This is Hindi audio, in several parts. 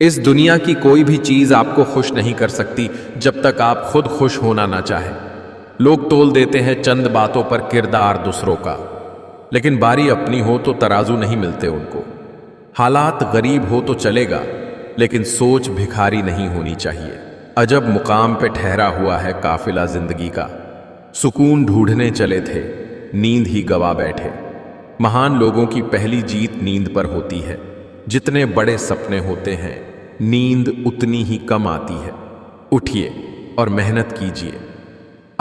इस दुनिया की कोई भी चीज आपको खुश नहीं कर सकती जब तक आप खुद खुश होना ना चाहें। लोग तोल देते हैं चंद बातों पर किरदार दूसरों का, लेकिन बारी अपनी हो तो तराजू नहीं मिलते उनको। हालात गरीब हो तो चलेगा, लेकिन सोच भिखारी नहीं होनी चाहिए। अजब मुकाम पे ठहरा हुआ है काफिला जिंदगी का। सुकून ढूंढने चले थे, नींद ही गवा बैठे। महान लोगों की पहली जीत नींद पर होती है। जितने बड़े सपने होते हैं, नींद उतनी ही कम आती है। उठिए और मेहनत कीजिए।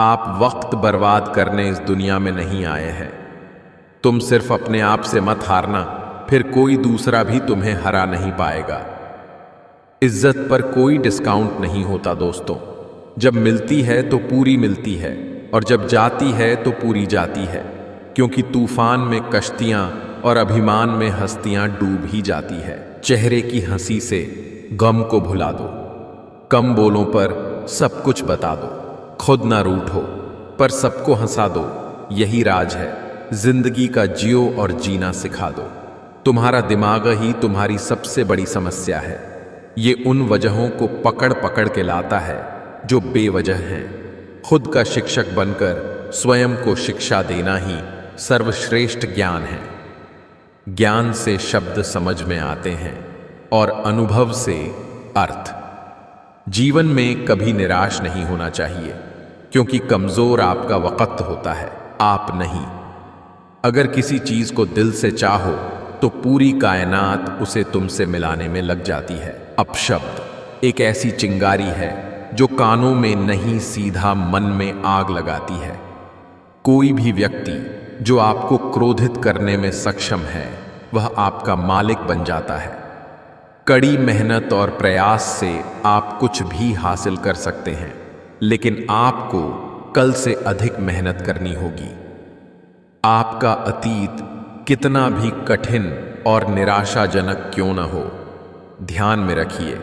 आप वक्त बर्बाद करने इस दुनिया में नहीं आए हैं। तुम सिर्फ अपने आप से मत हारना, फिर कोई दूसरा भी तुम्हें हरा नहीं पाएगा। इज्जत पर कोई डिस्काउंट नहीं होता दोस्तों। जब मिलती है तो पूरी मिलती है, और जब जाती है तो पूरी जाती है। क्योंकि तूफान में कश्तियां और अभिमान में हस्तियां डूब ही जाती है। चेहरे की हंसी से गम को भुला दो, कम बोलों पर सब कुछ बता दो। खुद ना रूठो पर सबको हंसा दो, यही राज है। जिंदगी का जियो और जीना सिखा दो। तुम्हारा दिमाग ही तुम्हारी सबसे बड़ी समस्या है। ये उन वजहों को पकड़ पकड़ के लाता है जो बेवजह हैं। खुद का शिक्षक बनकर स्वयं को शिक्षा देना ही सर्वश्रेष्ठ ज्ञान है। ज्ञान से शब्द समझ में आते हैं और अनुभव से अर्थ। जीवन में कभी निराश नहीं होना चाहिए, क्योंकि कमजोर आपका वक्त होता है, आप नहीं। अगर किसी चीज को दिल से चाहो तो पूरी कायनात उसे तुमसे मिलाने में लग जाती है। अपशब्द एक ऐसी चिंगारी है जो कानों में नहीं, सीधा मन में आग लगाती है। कोई भी व्यक्ति जो आपको क्रोधित करने में सक्षम है, वह आपका मालिक बन जाता है। कड़ी मेहनत और प्रयास से आप कुछ भी हासिल कर सकते हैं, लेकिन आपको कल से अधिक मेहनत करनी होगी। आपका अतीत कितना भी कठिन और निराशाजनक क्यों न हो, ध्यान में रखिए,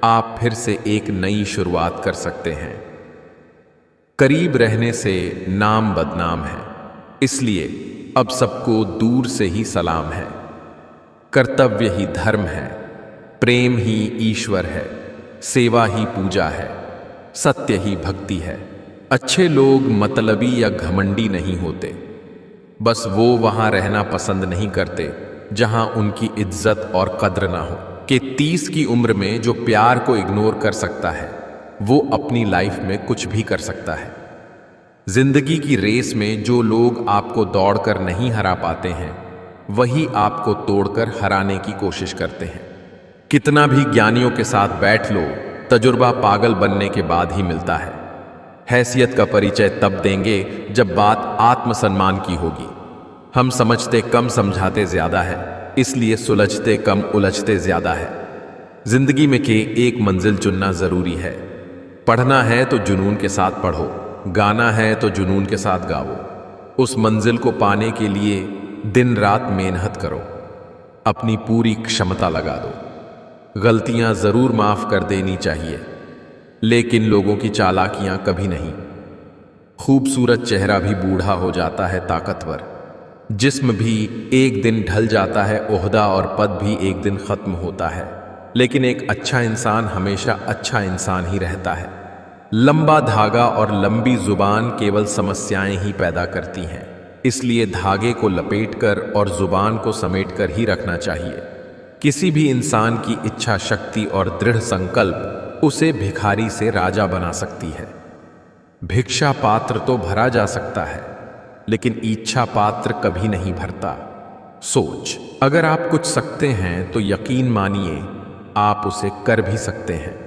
आप फिर से एक नई शुरुआत कर सकते हैं। करीब रहने से नाम बदनाम है, इसलिए अब सबको दूर से ही सलाम है। कर्तव्य ही धर्म है, प्रेम ही ईश्वर है, सेवा ही पूजा है, सत्य ही भक्ति है। अच्छे लोग मतलबी या घमंडी नहीं होते, बस वो वहां रहना पसंद नहीं करते जहां उनकी इज्जत और कद्र ना हो। कि 30 की उम्र में जो प्यार को इग्नोर कर सकता है, वो अपनी लाइफ में कुछ भी कर सकता है। जिंदगी की रेस में जो लोग आपको दौड़कर नहीं हरा पाते हैं, वही आपको तोड़कर हराने की कोशिश करते हैं। कितना भी ज्ञानियों के साथ बैठ लो, तजुर्बा पागल बनने के बाद ही मिलता है। हैसियत का परिचय तब देंगे जब बात आत्मसम्मान की होगी। हम समझते कम, समझाते ज्यादा है, इसलिए सुलझते कम, उलझते ज्यादा है। जिंदगी में के एक मंजिल चुनना जरूरी है। पढ़ना है तो जुनून के साथ पढ़ो, गाना है तो जुनून के साथ गाओ। उस मंजिल को पाने के लिए दिन रात मेहनत करो, अपनी पूरी क्षमता लगा दो। गलतियां जरूर माफ कर देनी चाहिए, लेकिन लोगों की चालाकियां कभी नहीं। खूबसूरत चेहरा भी बूढ़ा हो जाता है ताकतवर, जिस्म भी एक दिन ढल जाता है, ओहदा और पद भी एक दिन खत्म होता है, लेकिन एक अच्छा इंसान हमेशा अच्छा इंसान ही रहता है। लंबा धागा और लंबी जुबान केवल समस्याएं ही पैदा करती हैं, इसलिए धागे को लपेटकर और जुबान को समेटकर ही रखना चाहिए। किसी भी इंसान की इच्छा शक्ति और दृढ़ संकल्प उसे भिखारी से राजा बना सकती है। भिक्षा पात्र तो भरा जा सकता है, लेकिन इच्छा पात्र कभी नहीं भरता। सोच, अगर आप कुछ सकते हैं तो यकीन मानिए आप उसे कर भी सकते हैं।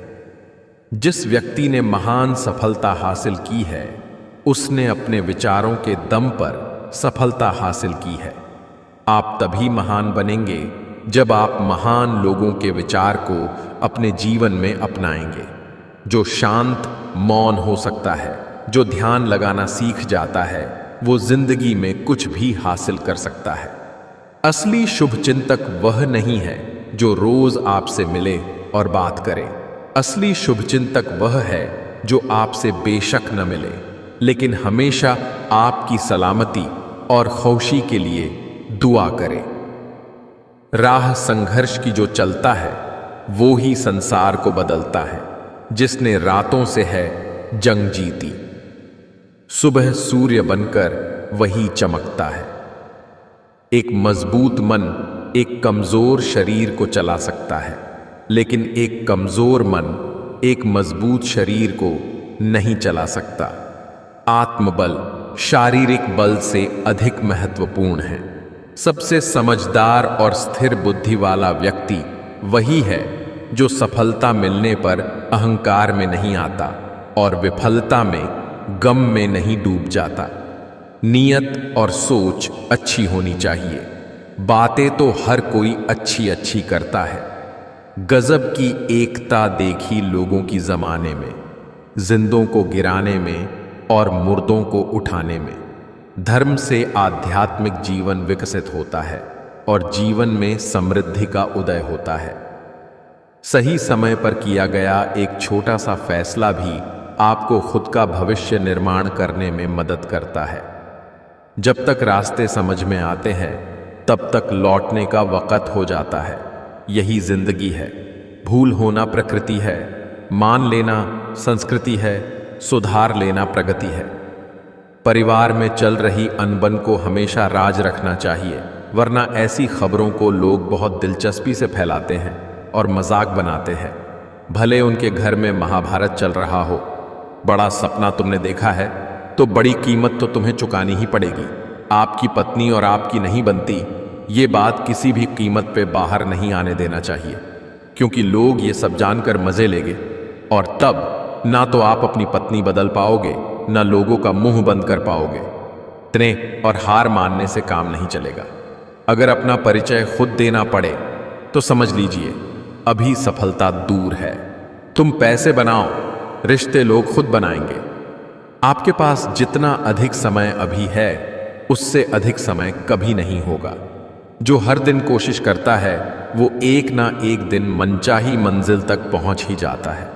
जिस व्यक्ति ने महान सफलता हासिल की है, उसने अपने विचारों के दम पर सफलता हासिल की है। आप तभी महान बनेंगे जब आप महान लोगों के विचार को अपने जीवन में अपनाएंगे। जो शांत मौन हो सकता है, जो ध्यान लगाना सीख जाता है, वो जिंदगी में कुछ भी हासिल कर सकता है। असली शुभचिंतक वह नहीं है जो रोज आपसे मिले और बात करे। असली शुभचिंतक वह है जो आपसे बेशक न मिले, लेकिन हमेशा आपकी सलामती और खुशी के लिए दुआ करे। राह संघर्ष की जो चलता है, वो ही संसार को बदलता है जिसने रातों से है जंग जीती। सुबह सूर्य बनकर वही चमकता है। एक मजबूत मन एक कमजोर शरीर को चला सकता है, लेकिन एक कमजोर मन एक मजबूत शरीर को नहीं चला सकता। आत्मबल शारीरिक बल से अधिक महत्वपूर्ण है। सबसे समझदार और स्थिर बुद्धि वाला व्यक्ति वही है जो सफलता मिलने पर अहंकार में नहीं आता और विफलता में गम में नहीं डूब जाता। नियत और सोच अच्छी होनी चाहिए। बातें तो हर कोई अच्छी अच्छी करता है। गजब की एकता देखी लोगों की जमाने में, जिंदों को गिराने में और मुर्दों को उठाने में। धर्म से आध्यात्मिक जीवन विकसित होता है और जीवन में समृद्धि का उदय होता है। सही समय पर किया गया एक छोटा सा फैसला भी आपको खुद का भविष्य निर्माण करने में मदद करता है। जब तक रास्ते समझ में आते हैं तब तक लौटने का वक़्त हो जाता है। यही जिंदगी है। भूल होना प्रकृति है, मान लेना संस्कृति है, सुधार लेना प्रगति है। परिवार में चल रही अनबन को हमेशा राज रखना चाहिए, वरना ऐसी खबरों को लोग बहुत दिलचस्पी से फैलाते हैं और मजाक बनाते हैं। भले उनके घर में महाभारत चल रहा हो, बड़ा सपना तुमने देखा है तो बड़ी कीमत तो तुम्हें चुकानी ही पड़ेगी। आपकी पत्नी और आपकी नहीं बनती, ये बात किसी भी कीमत पे बाहर नहीं आने देना चाहिए, क्योंकि लोग ये सब जानकर मजे लेंगे और तब ना तो आप अपनी पत्नी बदल पाओगे, ना लोगों का मुंह बंद कर पाओगे। इतने और हार मानने से काम नहीं चलेगा। अगर अपना परिचय खुद देना पड़े तो समझ लीजिए अभी सफलता दूर है। तुम पैसे बनाओ, रिश्ते लोग खुद बनाएंगे। आपके पास जितना अधिक समय अभी है उससे अधिक समय कभी नहीं होगा। जो हर दिन कोशिश करता है वो एक ना एक दिन मनचाही मंजिल तक पहुंच ही जाता है।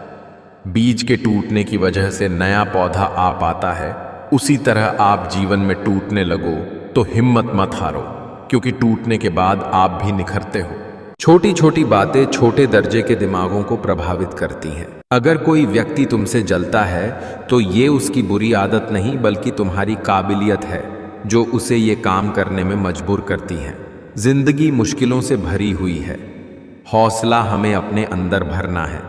बीज के टूटने की वजह से नया पौधा आ पाता है, उसी तरह आप जीवन में टूटने लगो तो हिम्मत मत हारो, क्योंकि टूटने के बाद आप भी निखरते हो। छोटी छोटी बातें छोटे दर्जे के दिमागों को प्रभावित करती हैं। अगर कोई व्यक्ति तुमसे जलता है तो ये उसकी बुरी आदत नहीं बल्कि तुम्हारी काबिलियत है जो उसे ये काम करने में मजबूर करती है। जिंदगी मुश्किलों से भरी हुई है, हौसला हमें अपने अंदर भरना है।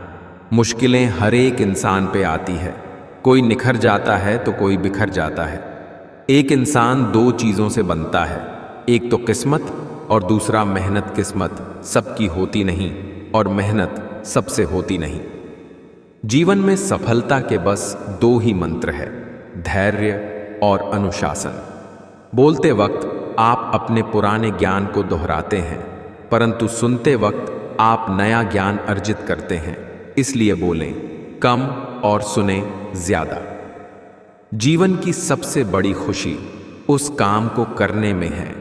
मुश्किलें हर एक इंसान पे आती है, कोई निखर जाता है तो कोई बिखर जाता है। एक इंसान दो चीज़ों से बनता है, एक तो किस्मत और दूसरा मेहनत। किस्मत सबकी होती नहीं और मेहनत सबसे होती नहीं। जीवन में सफलता के बस दो ही मंत्र है, धैर्य और अनुशासन। बोलते वक्त आप अपने पुराने ज्ञान को दोहराते हैं, परंतु सुनते वक्त आप नया ज्ञान अर्जित करते हैं। इसलिए बोलें कम और सुने ज्यादा। जीवन की सबसे बड़ी खुशी उस काम को करने में है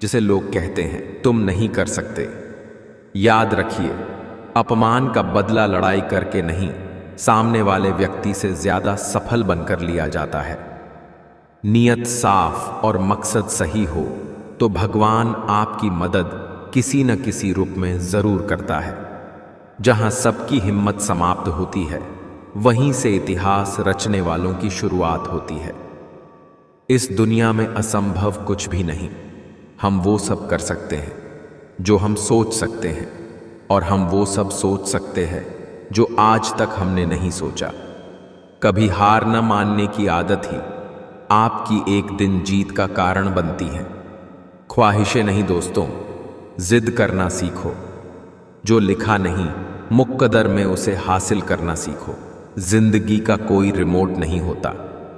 जिसे लोग कहते हैं तुम नहीं कर सकते। याद रखिए, अपमान का बदला लड़ाई करके नहीं, सामने वाले व्यक्ति से ज्यादा सफल बनकर लिया जाता है। नियत साफ और मकसद सही हो तो भगवान आपकी मदद किसी न किसी रूप में जरूर करता है। जहां सबकी हिम्मत समाप्त होती है, वहीं से इतिहास रचने वालों की शुरुआत होती है। इस दुनिया में असंभव कुछ भी नहीं। हम वो सब कर सकते हैं जो हम सोच सकते हैं, और हम वो सब सोच सकते हैं जो आज तक हमने नहीं सोचा। कभी हार न मानने की आदत ही आपकी एक दिन जीत का कारण बनती है। ख्वाहिशें नहीं दोस्तों, जिद करना सीखो। जो लिखा नहीं, मुक्कदर में उसे हासिल करना सीखो। जिंदगी का कोई रिमोट नहीं होता।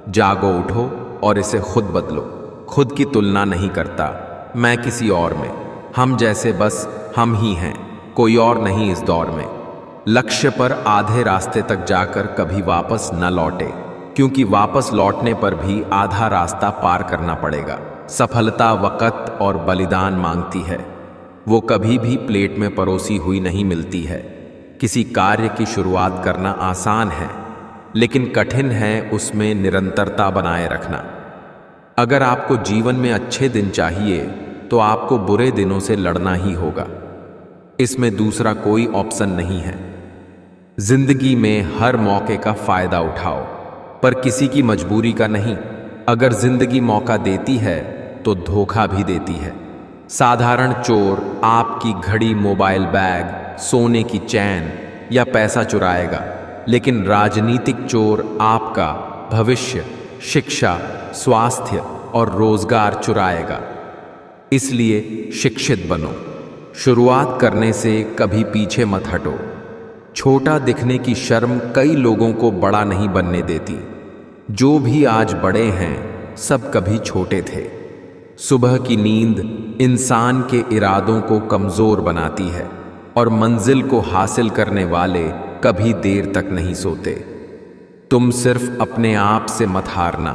जागो, उठो और इसे खुद बदलो। खुद की तुलना नहीं करता मैं किसी और में। हम जैसे बस हम ही हैं, कोई और नहीं इस दौर में। लक्ष्य पर आधे रास्ते तक जाकर कभी वापस न लौटे, क्योंकि वापस लौटने पर भी आधा रास्ता पार करना पड़ेगा। सफलता वक़्त और बलिदान मांगती है। वो कभी भी प्लेट में परोसी हुई नहीं मिलती है। किसी कार्य की शुरुआत करना आसान है, लेकिन कठिन है उसमें निरंतरता बनाए रखना। अगर आपको जीवन में अच्छे दिन चाहिए तो आपको बुरे दिनों से लड़ना ही होगा। इसमें दूसरा कोई ऑप्शन नहीं है। जिंदगी में हर मौके का फायदा उठाओ, पर किसी की मजबूरी का नहीं। अगर जिंदगी मौका देती है तो धोखा भी देती है। साधारण चोर आपकी घड़ी, मोबाइल, बैग, सोने की चैन या पैसा चुराएगा, लेकिन राजनीतिक चोर आपका भविष्य, शिक्षा, स्वास्थ्य और रोजगार चुराएगा। इसलिए शिक्षित बनो। शुरुआत करने से कभी पीछे मत हटो। छोटा दिखने की शर्म कई लोगों को बड़ा नहीं बनने देती। जो भी आज बड़े हैं, सब कभी छोटे थे। सुबह की नींद इंसान के इरादों को कमजोर बनाती है और मंजिल को हासिल करने वाले कभी देर तक नहीं सोते। तुम सिर्फ अपने आप से मत हारना,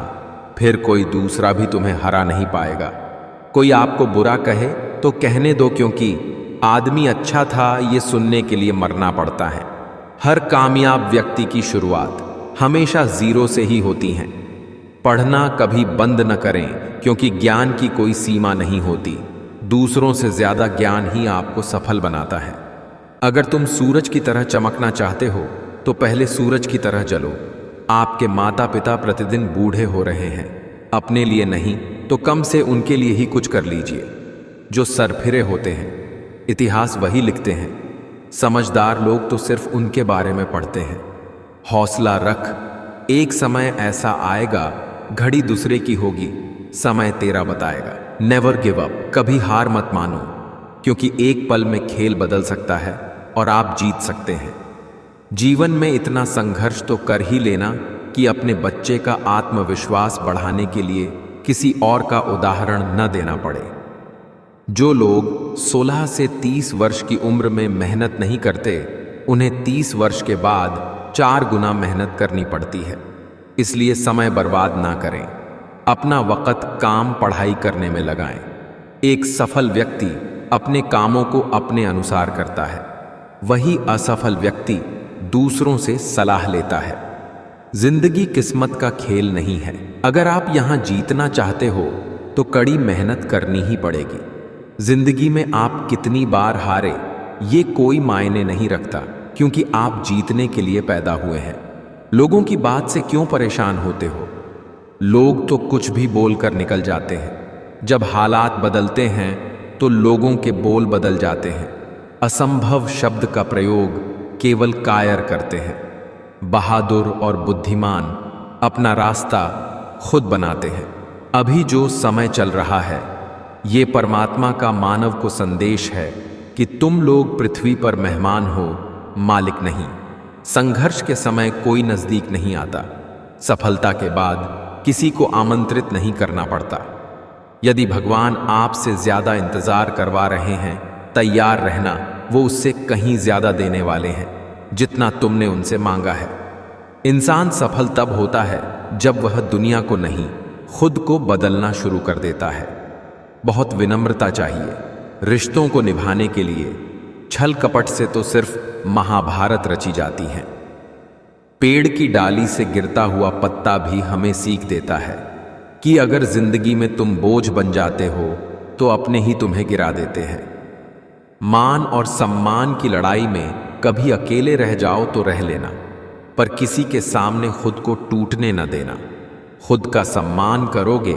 फिर कोई दूसरा भी तुम्हें हरा नहीं पाएगा। कोई आपको बुरा कहे तो कहने दो, क्योंकि आदमी अच्छा था ये सुनने के लिए मरना पड़ता है। हर कामयाब व्यक्ति की शुरुआत हमेशा जीरो से ही होती है। पढ़ना कभी बंद न करें, क्योंकि ज्ञान की कोई सीमा नहीं होती। दूसरों से ज्यादा ज्ञान ही आपको सफल बनाता है। अगर तुम सूरज की तरह चमकना चाहते हो तो पहले सूरज की तरह जलो। आपके माता पिता प्रतिदिन बूढ़े हो रहे हैं, अपने लिए नहीं तो कम से उनके लिए ही कुछ कर लीजिए। जो सरफिरे होते हैं इतिहास वही लिखते हैं। समझदार लोग तो सिर्फ उनके बारे में पढ़ते हैं। हौसला रख, एक समय ऐसा आएगा, घड़ी दूसरे की होगी, समय तेरा बताएगा। नेवर गिव अप, कभी हार मत मानो, क्योंकि एक पल में खेल बदल सकता है और आप जीत सकते हैं। जीवन में इतना संघर्ष तो कर ही लेना कि अपने बच्चे का आत्मविश्वास बढ़ाने के लिए किसी और का उदाहरण न देना पड़े। जो लोग 16 से 30 वर्ष की उम्र में मेहनत नहीं करते, उन्हें 30 वर्ष के बाद 4 गुना मेहनत करनी पड़ती है। इसलिए समय बर्बाद ना करें, अपना वक़्त काम, पढ़ाई करने में लगाएं। एक सफल व्यक्ति अपने कामों को अपने अनुसार करता है, वही असफल व्यक्ति दूसरों से सलाह लेता है। जिंदगी किस्मत का खेल नहीं है। अगर आप यहां जीतना चाहते हो तो कड़ी मेहनत करनी ही पड़ेगी। जिंदगी में आप कितनी बार हारे ये कोई मायने नहीं रखता, क्योंकि आप जीतने के लिए पैदा हुए हैं। लोगों की बात से क्यों परेशान होते हो? लोग तो कुछ भी बोलकर निकल जाते हैं। जब हालात बदलते हैं तो लोगों के बोल बदल जाते हैं। असंभव शब्द का प्रयोग केवल कायर करते हैं। बहादुर और बुद्धिमान अपना रास्ता खुद बनाते हैं। अभी जो समय चल रहा है, ये परमात्मा का मानव को संदेश है कि तुम लोग पृथ्वी पर मेहमान हो, मालिक नहीं। संघर्ष के समय कोई नजदीक नहीं आता। सफलता के बाद किसी को आमंत्रित नहीं करना पड़ता। यदि भगवान आपसे ज्यादा इंतजार करवा रहे हैं, तैयार रहना, वो उससे कहीं ज्यादा देने वाले हैं जितना तुमने उनसे मांगा है। इंसान सफल तब होता है जब वह दुनिया को नहीं, खुद को बदलना शुरू कर देता है। बहुत विनम्रता चाहिए रिश्तों को निभाने के लिए। छल कपट से तो सिर्फ महाभारत रची जाती है। पेड़ की डाली से गिरता हुआ पत्ता भी हमें सीख देता है कि अगर जिंदगी में तुम बोझ बन जाते हो तो अपने ही तुम्हें गिरा देते हैं। मान और सम्मान की लड़ाई में कभी अकेले रह जाओ तो रह लेना, पर किसी के सामने खुद को टूटने न देना। खुद का सम्मान करोगे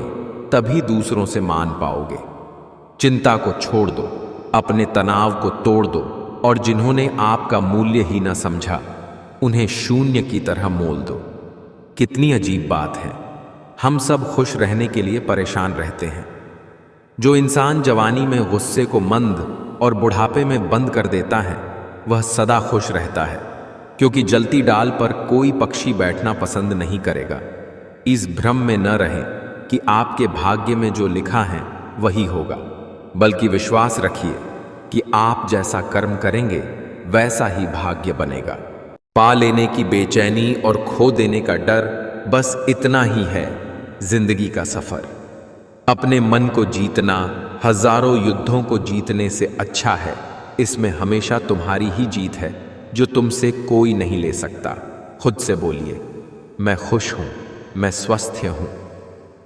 तभी दूसरों से मान पाओगे। चिंता को छोड़ दो, अपने तनाव को तोड़ दो, और जिन्होंने आपका मूल्य ही न समझा उन्हें शून्य की तरह मोल दो। कितनी अजीब बात है, हम सब खुश रहने के लिए परेशान रहते हैं। जो इंसान जवानी में गुस्से को मंद और बुढ़ापे में बंद कर देता है, वह सदा खुश रहता है, क्योंकि जलती डाल पर कोई पक्षी बैठना पसंद नहीं करेगा। इस भ्रम में न रहें कि आपके भाग्य में जो लिखा है वही होगा, बल्कि विश्वास रखिए कि आप जैसा कर्म करेंगे वैसा ही भाग्य बनेगा। पा लेने की बेचैनी और खो देने का डर, बस इतना ही है जिंदगी का सफर। अपने मन को जीतना हजारों युद्धों को जीतने से अच्छा है। इसमें हमेशा तुम्हारी ही जीत है, जो तुमसे कोई नहीं ले सकता। खुद से बोलिए, मैं खुश हूं, मैं स्वस्थ हूं,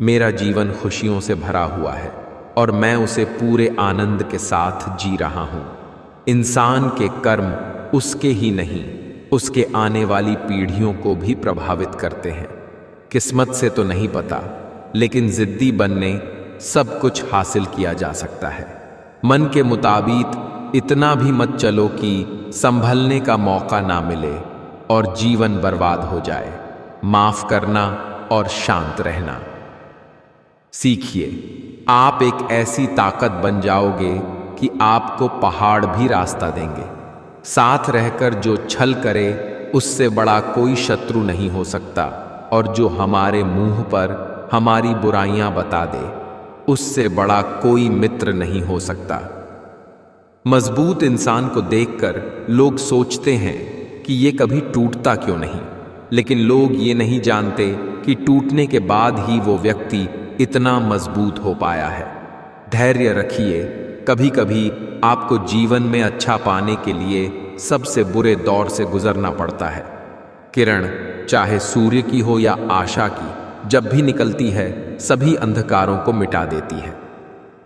मेरा जीवन खुशियों से भरा हुआ है और मैं उसे पूरे आनंद के साथ जी रहा हूं। इंसान के कर्म उसके ही नहीं, उसके आने वाली पीढ़ियों को भी प्रभावित करते हैं। किस्मत से तो नहीं पता, लेकिन जिद्दी बनने सब कुछ हासिल किया जा सकता है। मन के मुताबिक इतना भी मत चलो कि संभलने का मौका ना मिले और जीवन बर्बाद हो जाए। माफ करना और शांत रहना सीखिए। आप एक ऐसी ताकत बन जाओगे कि आपको पहाड़ भी रास्ता देंगे। साथ रहकर जो छल करे उससे बड़ा कोई शत्रु नहीं हो सकता, और जो हमारे मुंह पर हमारी बुराइयां बता दे उससे बड़ा कोई मित्र नहीं हो सकता। मजबूत इंसान को देखकर लोग सोचते हैं कि ये कभी टूटता क्यों नहीं, लेकिन लोग ये नहीं जानते कि टूटने के बाद ही वो व्यक्ति इतना मजबूत हो पाया है। धैर्य रखिए। कभी कभी आपको जीवन में अच्छा पाने के लिए सबसे बुरे दौर से गुजरना पड़ता है। किरण चाहे सूर्य की हो या आशा की, जब भी निकलती है सभी अंधकारों को मिटा देती है।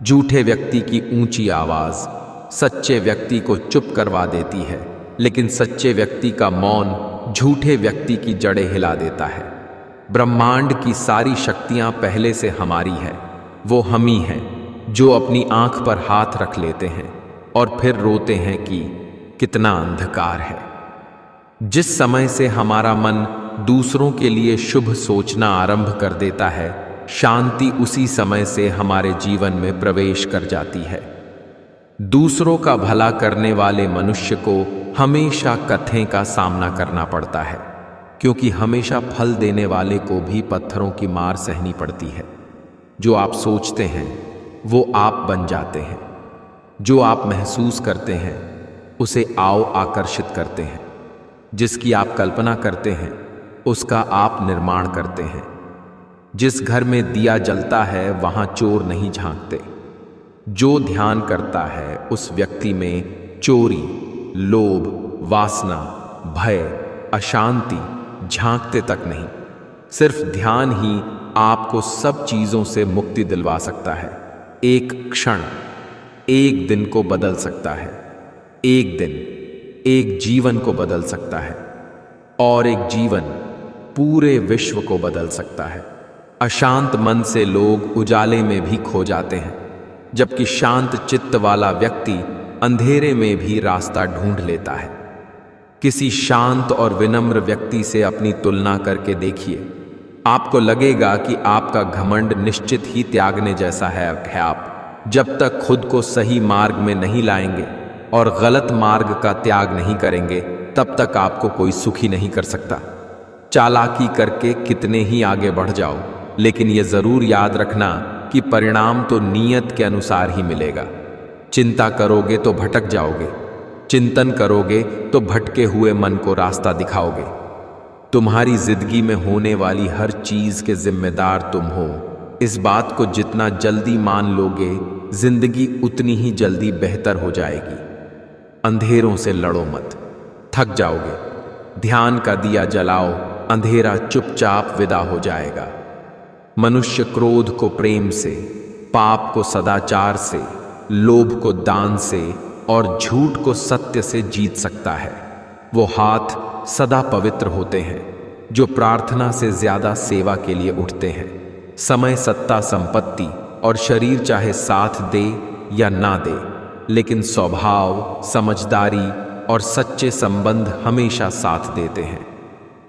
झूठे व्यक्ति की ऊंची आवाज सच्चे व्यक्ति को चुप करवा देती है, लेकिन सच्चे व्यक्ति का मौन झूठे व्यक्ति की जड़ें हिला देता है। ब्रह्मांड की सारी शक्तियां पहले से हमारी है। वो हम ही हैं जो अपनी आंख पर हाथ रख लेते हैं और फिर रोते हैं कि कितना अंधकार है। जिस समय से हमारा मन दूसरों के लिए शुभ सोचना आरंभ कर देता है, शांति उसी समय से हमारे जीवन में प्रवेश कर जाती है। दूसरों का भला करने वाले मनुष्य को हमेशा कथें का सामना करना पड़ता है, क्योंकि हमेशा फल देने वाले को भी पत्थरों की मार सहनी पड़ती है। जो आप सोचते हैं वो आप बन जाते हैं। जो आप महसूस करते हैं उसे आओ आकर्षित करते हैं। जिसकी आप कल्पना करते हैं उसका आप निर्माण करते हैं। जिस घर में दिया जलता है वहां चोर नहीं झांकते। जो ध्यान करता है उस व्यक्ति में चोरी, लोभ, वासना, भय, अशांति झांकते तक नहीं। सिर्फ ध्यान ही आपको सब चीजों से मुक्ति दिलवा सकता है। एक क्षण एक दिन को बदल सकता है। एक दिन एक जीवन को बदल सकता है, और एक जीवन पूरे विश्व को बदल सकता है। अशांत मन से लोग उजाले में भी खो जाते हैं, जबकि शांत चित्त वाला व्यक्ति अंधेरे में भी रास्ता ढूंढ लेता है। किसी शांत और विनम्र व्यक्ति से अपनी तुलना करके देखिए। आपको लगेगा कि आपका घमंड निश्चित ही त्यागने जैसा है। आप जब तक खुद को सही मार्ग में नहीं लाएंगे और गलत मार्ग का त्याग नहीं करेंगे, तब तक आपको कोई सुखी नहीं कर सकता। चालाकी करके कितने ही आगे बढ़ जाओ, लेकिन यह जरूर याद रखना कि परिणाम तो नीयत के अनुसार ही मिलेगा। चिंता करोगे तो भटक जाओगे, चिंतन करोगे तो भटके हुए मन को रास्ता दिखाओगे। तुम्हारी जिंदगी में होने वाली हर चीज के जिम्मेदार तुम हो। इस बात को जितना जल्दी मान लोगे, जिंदगी उतनी ही जल्दी बेहतर हो जाएगी। अंधेरों से लड़ो मत, थक जाओगे। ध्यान का दिया जलाओ, अंधेरा चुपचाप विदा हो जाएगा। मनुष्य क्रोध को प्रेम से, पाप को सदाचार से, लोभ को दान से और झूठ को सत्य से जीत सकता है। वो हाथ सदा पवित्र होते हैं जो प्रार्थना से ज्यादा सेवा के लिए उठते हैं। समय, सत्ता, संपत्ति और शरीर चाहे साथ दे या ना दे, लेकिन स्वभाव, समझदारी और सच्चे संबंध हमेशा साथ देते हैं।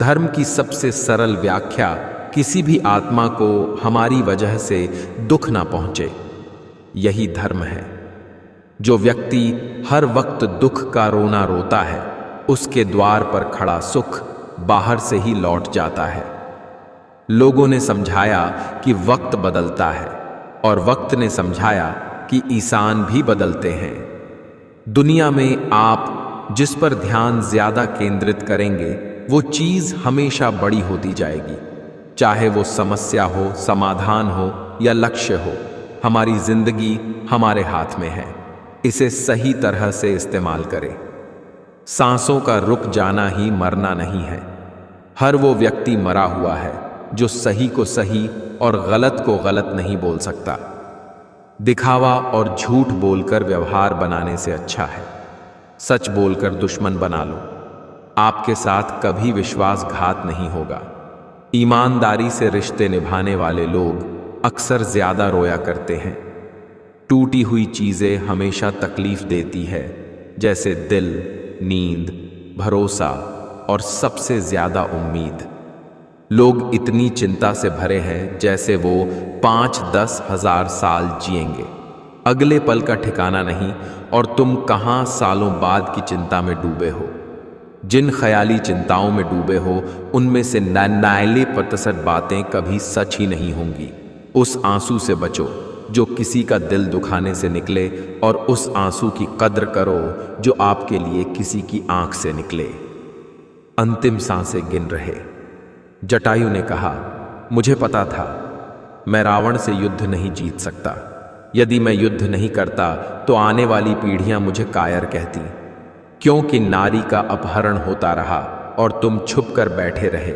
धर्म की सबसे सरल व्याख्या किसी भी आत्मा को हमारी वजह से दुख ना पहुंचे, यही धर्म है। जो व्यक्ति हर वक्त दुख का रोना रोता है, उसके द्वार पर खड़ा सुख बाहर से ही लौट जाता है। लोगों ने समझाया कि वक्त बदलता है, और वक्त ने समझाया कि इंसान भी बदलते हैं। दुनिया में आप जिस पर ध्यान ज्यादा केंद्रित करेंगे, वो चीज हमेशा बड़ी होती जाएगी। चाहे वो समस्या हो, समाधान हो या लक्ष्य हो, हमारी जिंदगी हमारे हाथ में है। इसे सही तरह से इस्तेमाल करें। सांसों का रुक जाना ही मरना नहीं है। हर वो व्यक्ति मरा हुआ है जो सही को सही और गलत को गलत नहीं बोल सकता। दिखावा और झूठ बोलकर व्यवहार बनाने से अच्छा है सच बोलकर दुश्मन बना लो। आपके साथ कभी विश्वासघात नहीं होगा। ईमानदारी से रिश्ते निभाने वाले लोग अक्सर ज्यादा रोया करते हैं। टूटी हुई चीजें हमेशा तकलीफ देती है, जैसे दिल, नींद, भरोसा और सबसे ज्यादा उम्मीद। लोग इतनी चिंता से भरे हैं जैसे वो 5-10 हजार साल जिएंगे। अगले पल का ठिकाना नहीं और तुम कहां सालों बाद की चिंता में डूबे हो। जिन ख्याली चिंताओं में डूबे हो उनमें से 99% बातें कभी सच ही नहीं होंगी। उस आंसू से बचो जो किसी का दिल दुखाने से निकले, और उस आंसू की कद्र करो जो आपके लिए किसी की आंख से निकले। अंतिम सांसें गिन रहे, जटायु ने कहा, मुझे पता था मैं रावण से युद्ध नहीं जीत सकता। यदि मैं युद्ध नहीं करता तो आने वाली पीढ़ियां मुझे कायर कहती, क्योंकि नारी का अपहरण होता रहा और तुम छुप कर बैठे रहे।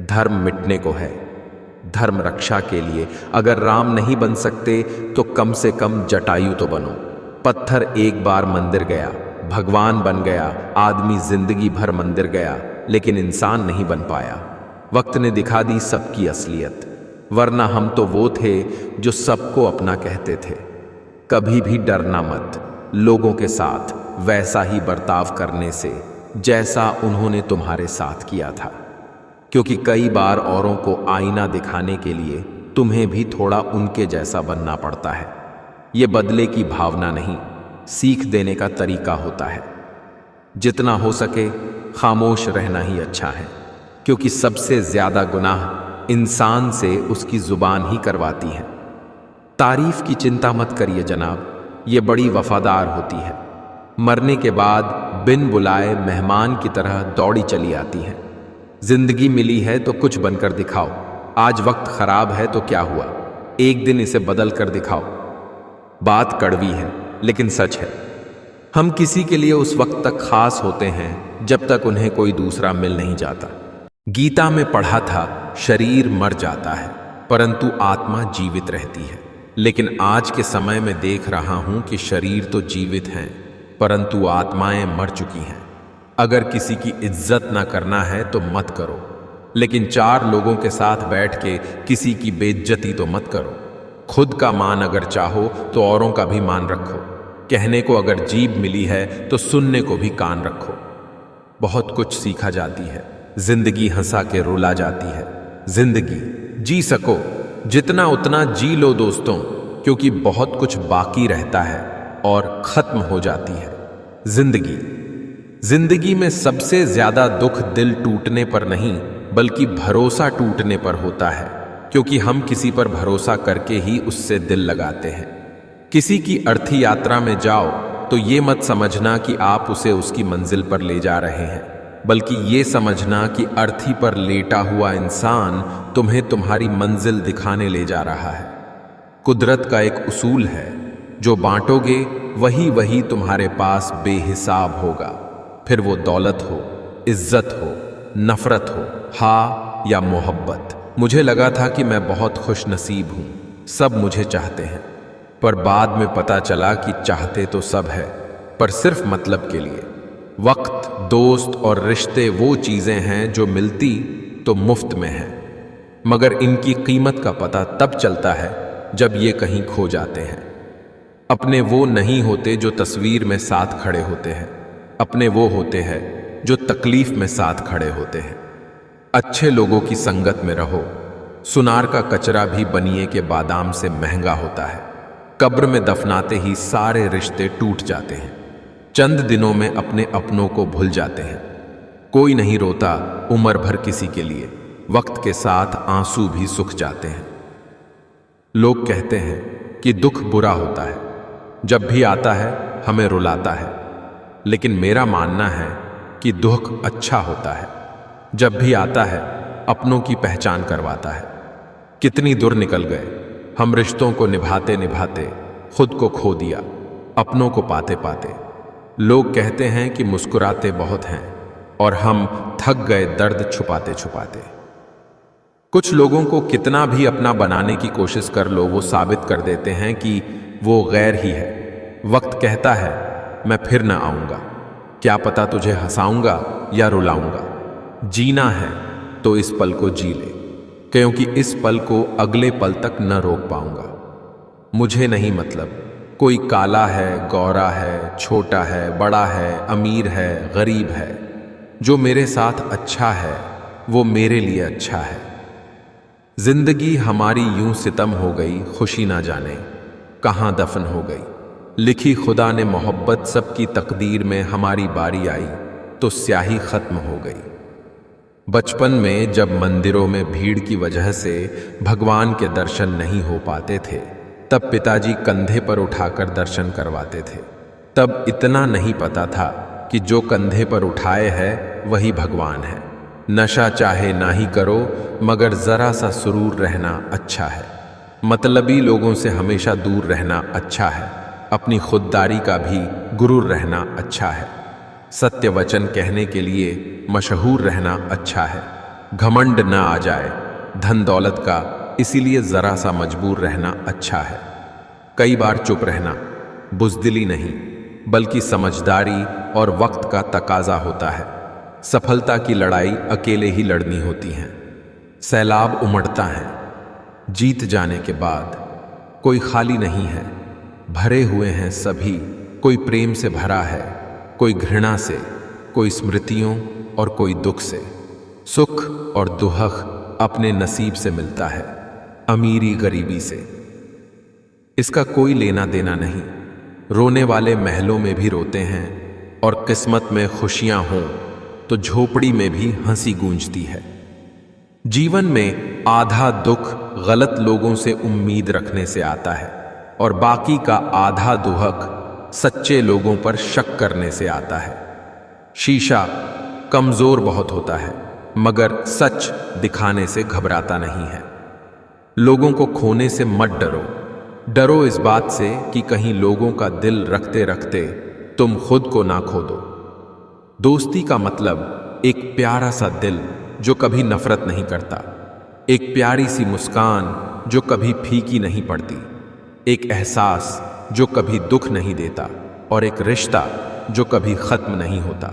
धर्म मिटने को है। धर्म रक्षा के लिए अगर राम नहीं बन सकते तो कम से कम जटायु तो बनो। पत्थर एक बार मंदिर गया, भगवान बन गया। आदमी जिंदगी भर मंदिर गया लेकिन इंसान नहीं बन पाया। वक्त ने दिखा दी सबकी असलियत, वरना हम तो वो थे जो सबको अपना कहते थे। कभी भी डरना मत लोगों के साथ वैसा ही बर्ताव करने से जैसा उन्होंने तुम्हारे साथ किया था, क्योंकि कई बार औरों को आईना दिखाने के लिए तुम्हें भी थोड़ा उनके जैसा बनना पड़ता है। ये बदले की भावना नहीं, सीख देने का तरीका होता है। जितना हो सके खामोश रहना ही अच्छा है, क्योंकि सबसे ज्यादा गुनाह इंसान से उसकी जुबान ही करवाती है। तारीफ की चिंता मत करिए जनाब, ये बड़ी वफादार होती है। मरने के बाद बिन बुलाए मेहमान की तरह दौड़ी चली आती है। जिंदगी मिली है तो कुछ बनकर दिखाओ। आज वक्त खराब है तो क्या हुआ, एक दिन इसे बदल कर दिखाओ। बात कड़वी है लेकिन सच है। हम किसी के लिए उस वक्त तक खास होते हैं जब तक उन्हें कोई दूसरा मिल नहीं जाता। गीता में पढ़ा था, शरीर मर जाता है परंतु आत्मा जीवित रहती है। लेकिन आज के समय में देख रहा हूं कि शरीर तो जीवित हैं परंतु आत्माएं मर चुकी हैं। अगर किसी की इज्जत ना करना है तो मत करो, लेकिन 4 लोगों के साथ बैठ के किसी की बेइज्जती तो मत करो। खुद का मान अगर चाहो तो औरों का भी मान रखो। कहने को अगर जीभ मिली है तो सुनने को भी कान रखो। बहुत कुछ सीखा जाती है, जिंदगी हंसा के रुला जाती है। जिंदगी जी सको जितना उतना जी लो दोस्तों, क्योंकि बहुत कुछ बाकी रहता है और खत्म हो जाती है जिंदगी में सबसे ज्यादा दुख दिल टूटने पर नहीं बल्कि भरोसा टूटने पर होता है, क्योंकि हम किसी पर भरोसा करके ही उससे दिल लगाते हैं। किसी की अर्थी यात्रा में जाओ तो ये मत समझना कि आप उसे उसकी मंजिल पर ले जा रहे हैं, बल्कि ये समझना कि अर्थी पर लेटा हुआ इंसान तुम्हें तुम्हारी मंजिल दिखाने ले जा रहा है। कुदरत का एक उसूल है, जो बांटोगे वही वही तुम्हारे पास बेहिसाब होगा। फिर वो दौलत हो, इज्जत हो, नफरत हो, हा या मोहब्बत। मुझे लगा था कि मैं बहुत खुश नसीब हूं, सब मुझे चाहते हैं, पर बाद में पता चला कि चाहते तो सब है पर सिर्फ मतलब के लिए। वक्त, दोस्त और रिश्ते वो चीजें हैं जो मिलती तो मुफ्त में हैं, मगर इनकी कीमत का पता तब चलता है जब ये कहीं खो जाते हैं। अपने वो नहीं होते जो तस्वीर में साथ खड़े होते हैं, अपने वो होते हैं जो तकलीफ में साथ खड़े होते हैं। अच्छे लोगों की संगत में रहो। सुनार का कचरा भी बनिए के बादाम से महंगा होता है। कब्र में दफनाते ही सारे रिश्ते टूट जाते हैं। चंद दिनों में अपने अपनों को भूल जाते हैं। कोई नहीं रोता उम्र भर किसी के लिए, वक्त के साथ आंसू भी सूख जाते हैं। लोग कहते हैं कि दुख बुरा होता है, जब भी आता है हमें रुलाता है, लेकिन मेरा मानना है कि दुख अच्छा होता है। जब भी आता है अपनों की पहचान करवाता है। कितनी दूर निकल गए हम रिश्तों को निभाते निभाते, खुद को खो दिया अपनों को पाते पाते। लोग कहते हैं कि मुस्कुराते बहुत हैं और हम थक गए दर्द छुपाते छुपाते। कुछ लोगों को कितना भी अपना बनाने की कोशिश कर लो, वो साबित कर देते हैं कि वो गैर ही है। वक्त कहता है मैं फिर ना आऊंगा, क्या पता तुझे हंसाऊंगा या रुलाऊंगा। जीना है तो इस पल को जी ले, क्योंकि इस पल को अगले पल तक न रोक पाऊंगा। मुझे नहीं मतलब कोई काला है, गोरा है, छोटा है, बड़ा है, अमीर है, गरीब है। जो मेरे साथ अच्छा है वो मेरे लिए अच्छा है। जिंदगी हमारी यूं सितम हो गई, खुशी ना जाने कहां दफन हो गई। लिखी खुदा ने मोहब्बत, सबकी तकदीर में हमारी बारी आई तो स्याही खत्म हो गई। बचपन में जब मंदिरों में भीड़ की वजह से भगवान के दर्शन नहीं हो पाते थे, तब पिताजी कंधे पर उठाकर दर्शन करवाते थे। तब इतना नहीं पता था कि जो कंधे पर उठाए है वही भगवान है। नशा चाहे ना ही करो, मगर जरा सा सुरूर रहना अच्छा है। मतलबी लोगों से हमेशा दूर रहना अच्छा है। अपनी खुददारी का भी गुरूर रहना अच्छा है। सत्य वचन कहने के लिए मशहूर रहना अच्छा है। घमंड न आ जाए धन दौलत का, इसीलिए जरा सा मजबूर रहना अच्छा है। कई बार चुप रहना बुज़दिली नहीं, बल्कि समझदारी और वक्त का तकाजा होता है। सफलता की लड़ाई अकेले ही लड़नी होती है। सैलाब उमड़ता है, जीत जाने के बाद कोई खाली नहीं है। भरे हुए हैं सभी, कोई प्रेम से भरा है, कोई घृणा से, कोई स्मृतियों और कोई दुख से। सुख और दुहक अपने नसीब से मिलता है, अमीरी गरीबी से। इसका कोई लेना देना नहीं। रोने वाले महलों में भी रोते हैं, और किस्मत में खुशियां हों तो झोपड़ी में भी हंसी गूंजती है। जीवन में आधा दुख गलत लोगों से उम्मीद रखने से आता है, और बाकी का आधा दुहक सच्चे लोगों पर शक करने से आता है। शीशा कमजोर बहुत होता है, मगर सच दिखाने से घबराता नहीं है। लोगों को खोने से मत डरो, डरो इस बात से कि कहीं लोगों का दिल रखते रखते तुम खुद को ना खो दो। दोस्ती का मतलब एक प्यारा सा दिल जो कभी नफरत नहीं करता, एक प्यारी सी मुस्कान जो कभी फीकी नहीं पड़ती, एक एहसास जो कभी दुख नहीं देता, और एक रिश्ता जो कभी खत्म नहीं होता।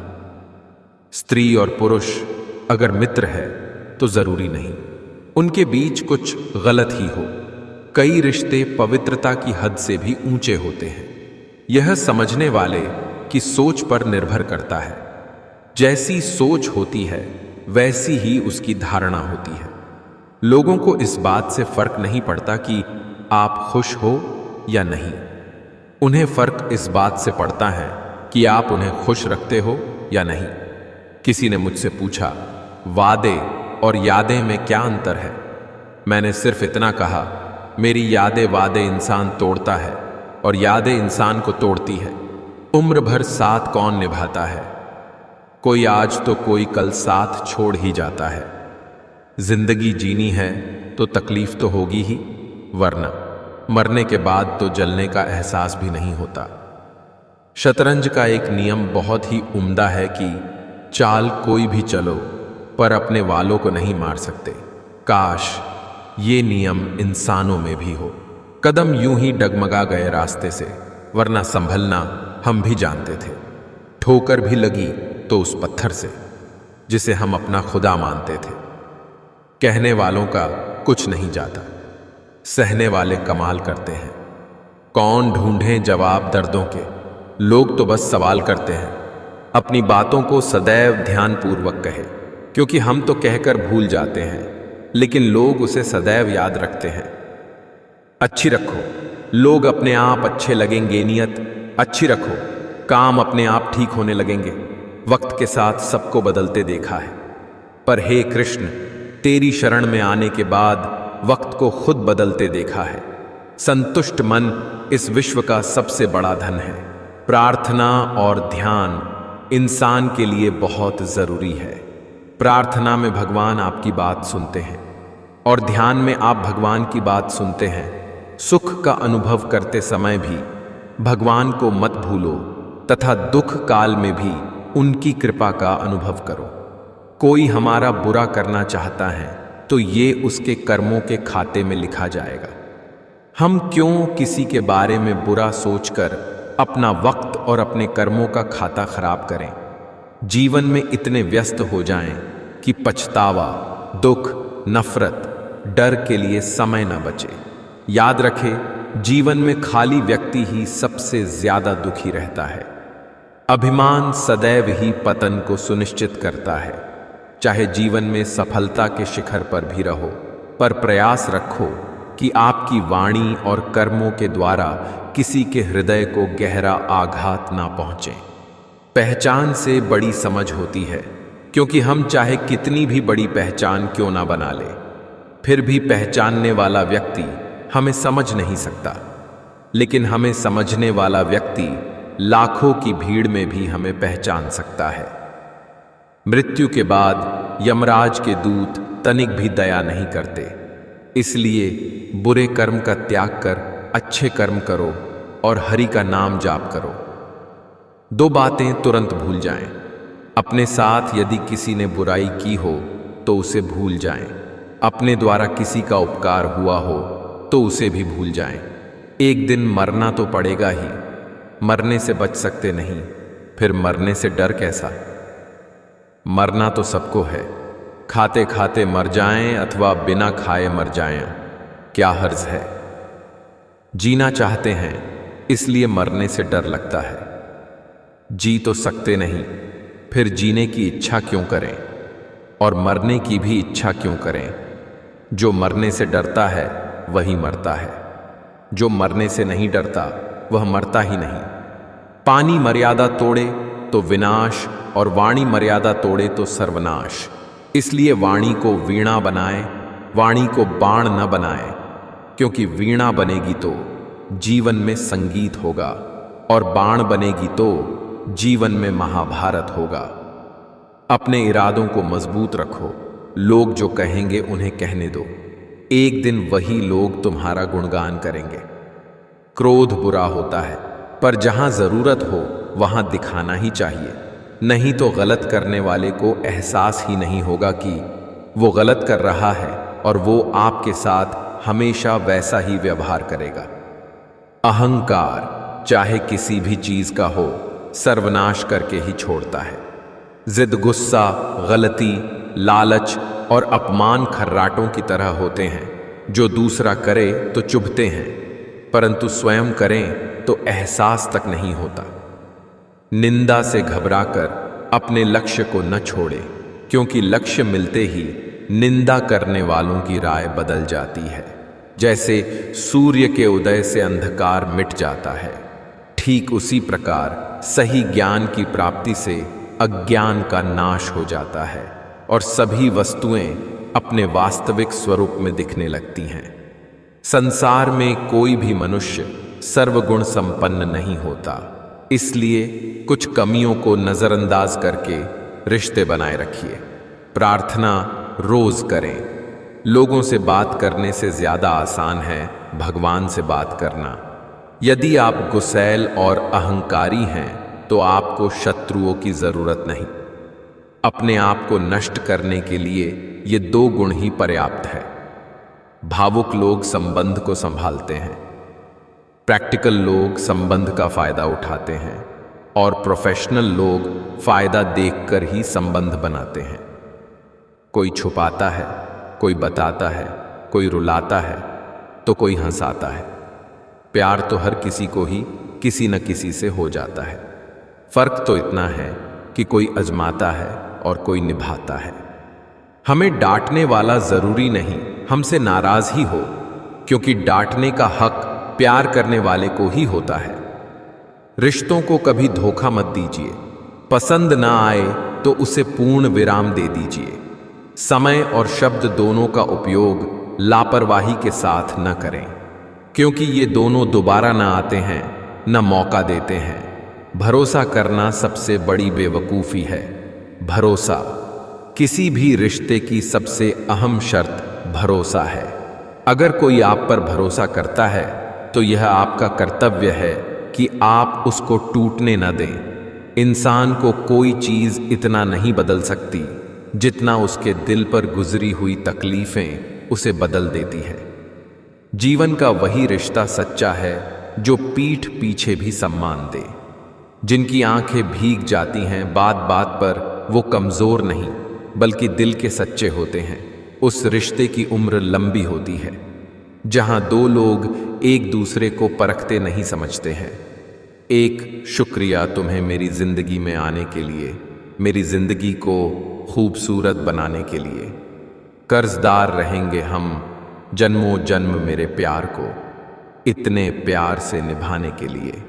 स्त्री और पुरुष अगर मित्र है तो जरूरी नहीं उनके बीच कुछ गलत ही हो। कई रिश्ते पवित्रता की हद से भी ऊंचे होते हैं। यह समझने वाले की सोच पर निर्भर करता है। जैसी सोच होती है वैसी ही उसकी धारणा होती है। लोगों को इस बात से फर्क नहीं पड़ता कि आप खुश हो या नहीं, उन्हें फर्क इस बात से पड़ता है कि आप उन्हें खुश रखते हो या नहीं। किसी ने मुझसे पूछा, वादे और यादें में क्या अंतर है? मैंने सिर्फ इतना कहा, मेरी यादें वादे इंसान तोड़ता है और यादें इंसान को तोड़ती है। उम्र भर साथ कौन निभाता है? कोई आज तो कोई कल साथ छोड़ ही जाता है। जिंदगी जीनी है तो तकलीफ तो होगी ही, वरना मरने के बाद तो जलने का एहसास भी नहीं होता। शतरंज का एक नियम बहुत ही उम्दा है कि चाल कोई भी चलो पर अपने वालों को नहीं मार सकते। काश ये नियम इंसानों में भी हो। कदम यूं ही डगमगा गए रास्ते से, वरना संभलना हम भी जानते थे। ठोकर भी लगी तो उस पत्थर से जिसे हम अपना खुदा मानते थे। कहने वालों का कुछ नहीं जाता, सहने वाले कमाल करते हैं। कौन ढूंढे जवाब दर्दों के, लोग तो बस सवाल करते हैं। अपनी बातों को सदैव ध्यानपूर्वक कहे, क्योंकि हम तो कहकर भूल जाते हैं, लेकिन लोग उसे सदैव याद रखते हैं। अच्छी रखो, लोग अपने आप अच्छे लगेंगे। नियत अच्छी रखो, काम अपने आप ठीक होने लगेंगे। वक्त के साथ सबको बदलते देखा है, पर हे कृष्ण, तेरी शरण में आने के बाद वक्त को खुद बदलते देखा है। संतुष्ट मन इस विश्व का सबसे बड़ा धन है। प्रार्थना और ध्यान इंसान के लिए बहुत जरूरी है। प्रार्थना में भगवान आपकी बात सुनते हैं और ध्यान में आप भगवान की बात सुनते हैं। सुख का अनुभव करते समय भी भगवान को मत भूलो, तथा दुख काल में भी उनकी कृपा का अनुभव करो। कोई हमारा बुरा करना चाहता है तो ये उसके कर्मों के खाते में लिखा जाएगा। हम क्यों किसी के बारे में बुरा सोचकर अपना वक्त और अपने कर्मों का खाता खराब करें। जीवन में इतने व्यस्त हो जाएं कि पछतावा, दुख, नफरत, डर के लिए समय न बचे। याद रखें, जीवन में खाली व्यक्ति ही सबसे ज्यादा दुखी रहता है। अभिमान सदैव ही पतन को सुनिश्चित करता है। चाहे जीवन में सफलता के शिखर पर भी रहो, पर प्रयास रखो कि आपकी वाणी और कर्मों के द्वारा किसी के हृदय को गहरा आघात ना पहुंचे। पहचान से बड़ी समझ होती है, क्योंकि हम चाहे कितनी भी बड़ी पहचान क्यों ना बना ले, फिर भी पहचानने वाला व्यक्ति हमें समझ नहीं सकता। लेकिन हमें समझने वाला व्यक्ति लाखों की भीड़ में भी हमें पहचान सकता है। मृत्यु के बाद यमराज के दूत तनिक भी दया नहीं करते। इसलिए बुरे कर्म का त्याग कर अच्छे कर्म करो और हरि का नाम जाप करो। दो बातें तुरंत भूल जाएं। अपने साथ यदि किसी ने बुराई की हो तो उसे भूल जाएं। अपने द्वारा किसी का उपकार हुआ हो तो उसे भी भूल जाएं। एक दिन मरना तो पड़ेगा ही, मरने से बच सकते नहीं, फिर मरने से डर कैसा? मरना तो सबको है, खाते खाते मर जाएं अथवा बिना खाए मर जाएं, क्या हर्ज है? जीना चाहते हैं इसलिए मरने से डर लगता है। जी तो सकते नहीं, फिर जीने की इच्छा क्यों करें? और मरने की भी इच्छा क्यों करें? जो मरने से डरता है वही मरता है, जो मरने से नहीं डरता वह मरता ही नहीं। पानी मर्यादा तोड़े तो विनाश और वाणी मर्यादा तोड़े तो सर्वनाश। इसलिए वाणी को वीणा बनाए, वाणी को बाण न बनाए, क्योंकि वीणा बनेगी तो जीवन में संगीत होगा और बाण बनेगी तो जीवन में महाभारत होगा। अपने इरादों को मजबूत रखो। लोग जो कहेंगे उन्हें कहने दो, एक दिन वही लोग तुम्हारा गुणगान करेंगे। क्रोध बुरा होता है, पर जहां जरूरत हो वहां दिखाना ही चाहिए, नहीं तो गलत करने वाले को एहसास ही नहीं होगा कि वो गलत कर रहा है और वो आपके साथ हमेशा वैसा ही व्यवहार करेगा। अहंकार चाहे किसी भी चीज का हो, सर्वनाश करके ही छोड़ता है। जिद, गुस्सा, गलती, लालच और अपमान खर्राटों की तरह होते हैं, जो दूसरा करे तो चुभते हैं, परंतु स्वयं करें तो एहसास तक नहीं होता। निंदा से घबराकर अपने लक्ष्य को न छोड़े, क्योंकि लक्ष्य मिलते ही निंदा करने वालों की राय बदल जाती है। जैसे सूर्य के उदय से अंधकार मिट जाता है, ठीक उसी प्रकार सही ज्ञान की प्राप्ति से अज्ञान का नाश हो जाता है और सभी वस्तुएं अपने वास्तविक स्वरूप में दिखने लगती हैं। संसार में कोई भी मनुष्य सर्वगुण संपन्न नहीं होता, इसलिए कुछ कमियों को नजरअंदाज करके रिश्ते बनाए रखिए। प्रार्थना रोज करें। लोगों से बात करने से ज्यादा आसान है भगवान से बात करना। यदि आप गुस्सैल और अहंकारी हैं तो आपको शत्रुओं की जरूरत नहीं। अपने आप को नष्ट करने के लिए ये दो गुण ही पर्याप्त है। भावुक लोग संबंध को संभालते हैं, प्रैक्टिकल लोग संबंध का फायदा उठाते हैं और प्रोफेशनल लोग फायदा देखकर ही संबंध बनाते हैं। कोई छुपाता है, कोई बताता है, कोई रुलाता है तो कोई हंसाता है। प्यार तो हर किसी को ही किसी न किसी से हो जाता है। फर्क तो इतना है कि कोई अजमाता है और कोई निभाता है। हमें डांटने वाला जरूरी नहीं हमसे नाराज ही हो, क्योंकि डांटने का हक प्यार करने वाले को ही होता है। रिश्तों को कभी धोखा मत दीजिए। पसंद ना आए तो उसे पूर्ण विराम दे दीजिए। समय और शब्द दोनों का उपयोग लापरवाही के साथ न करें, क्योंकि ये दोनों दोबारा ना आते हैं, न मौका देते हैं। भरोसा करना सबसे बड़ी बेवकूफ़ी है। भरोसा किसी भी रिश्ते की सबसे अहम शर्त भरोसा है। अगर कोई आप पर भरोसा करता है तो यह आपका कर्तव्य है कि आप उसको टूटने न दें। इंसान को कोई चीज़ इतना नहीं बदल सकती जितना उसके दिल पर गुजरी हुई तकलीफें उसे बदल देती है। जीवन का वही रिश्ता सच्चा है जो पीठ पीछे भी सम्मान दे, जिनकी आंखें भीग जाती हैं बात बात पर, वो कमजोर नहीं बल्कि दिल के सच्चे होते हैं। उस रिश्ते की उम्र लंबी होती है जहां दो लोग एक दूसरे को परखते नहीं समझते हैं। एक शुक्रिया तुम्हें मेरी जिंदगी में आने के लिए, मेरी जिंदगी को खूबसूरत बनाने के लिए। कर्जदार रहेंगे हम जन्मों जन्म मेरे प्यार को, इतने प्यार से निभाने के लिए।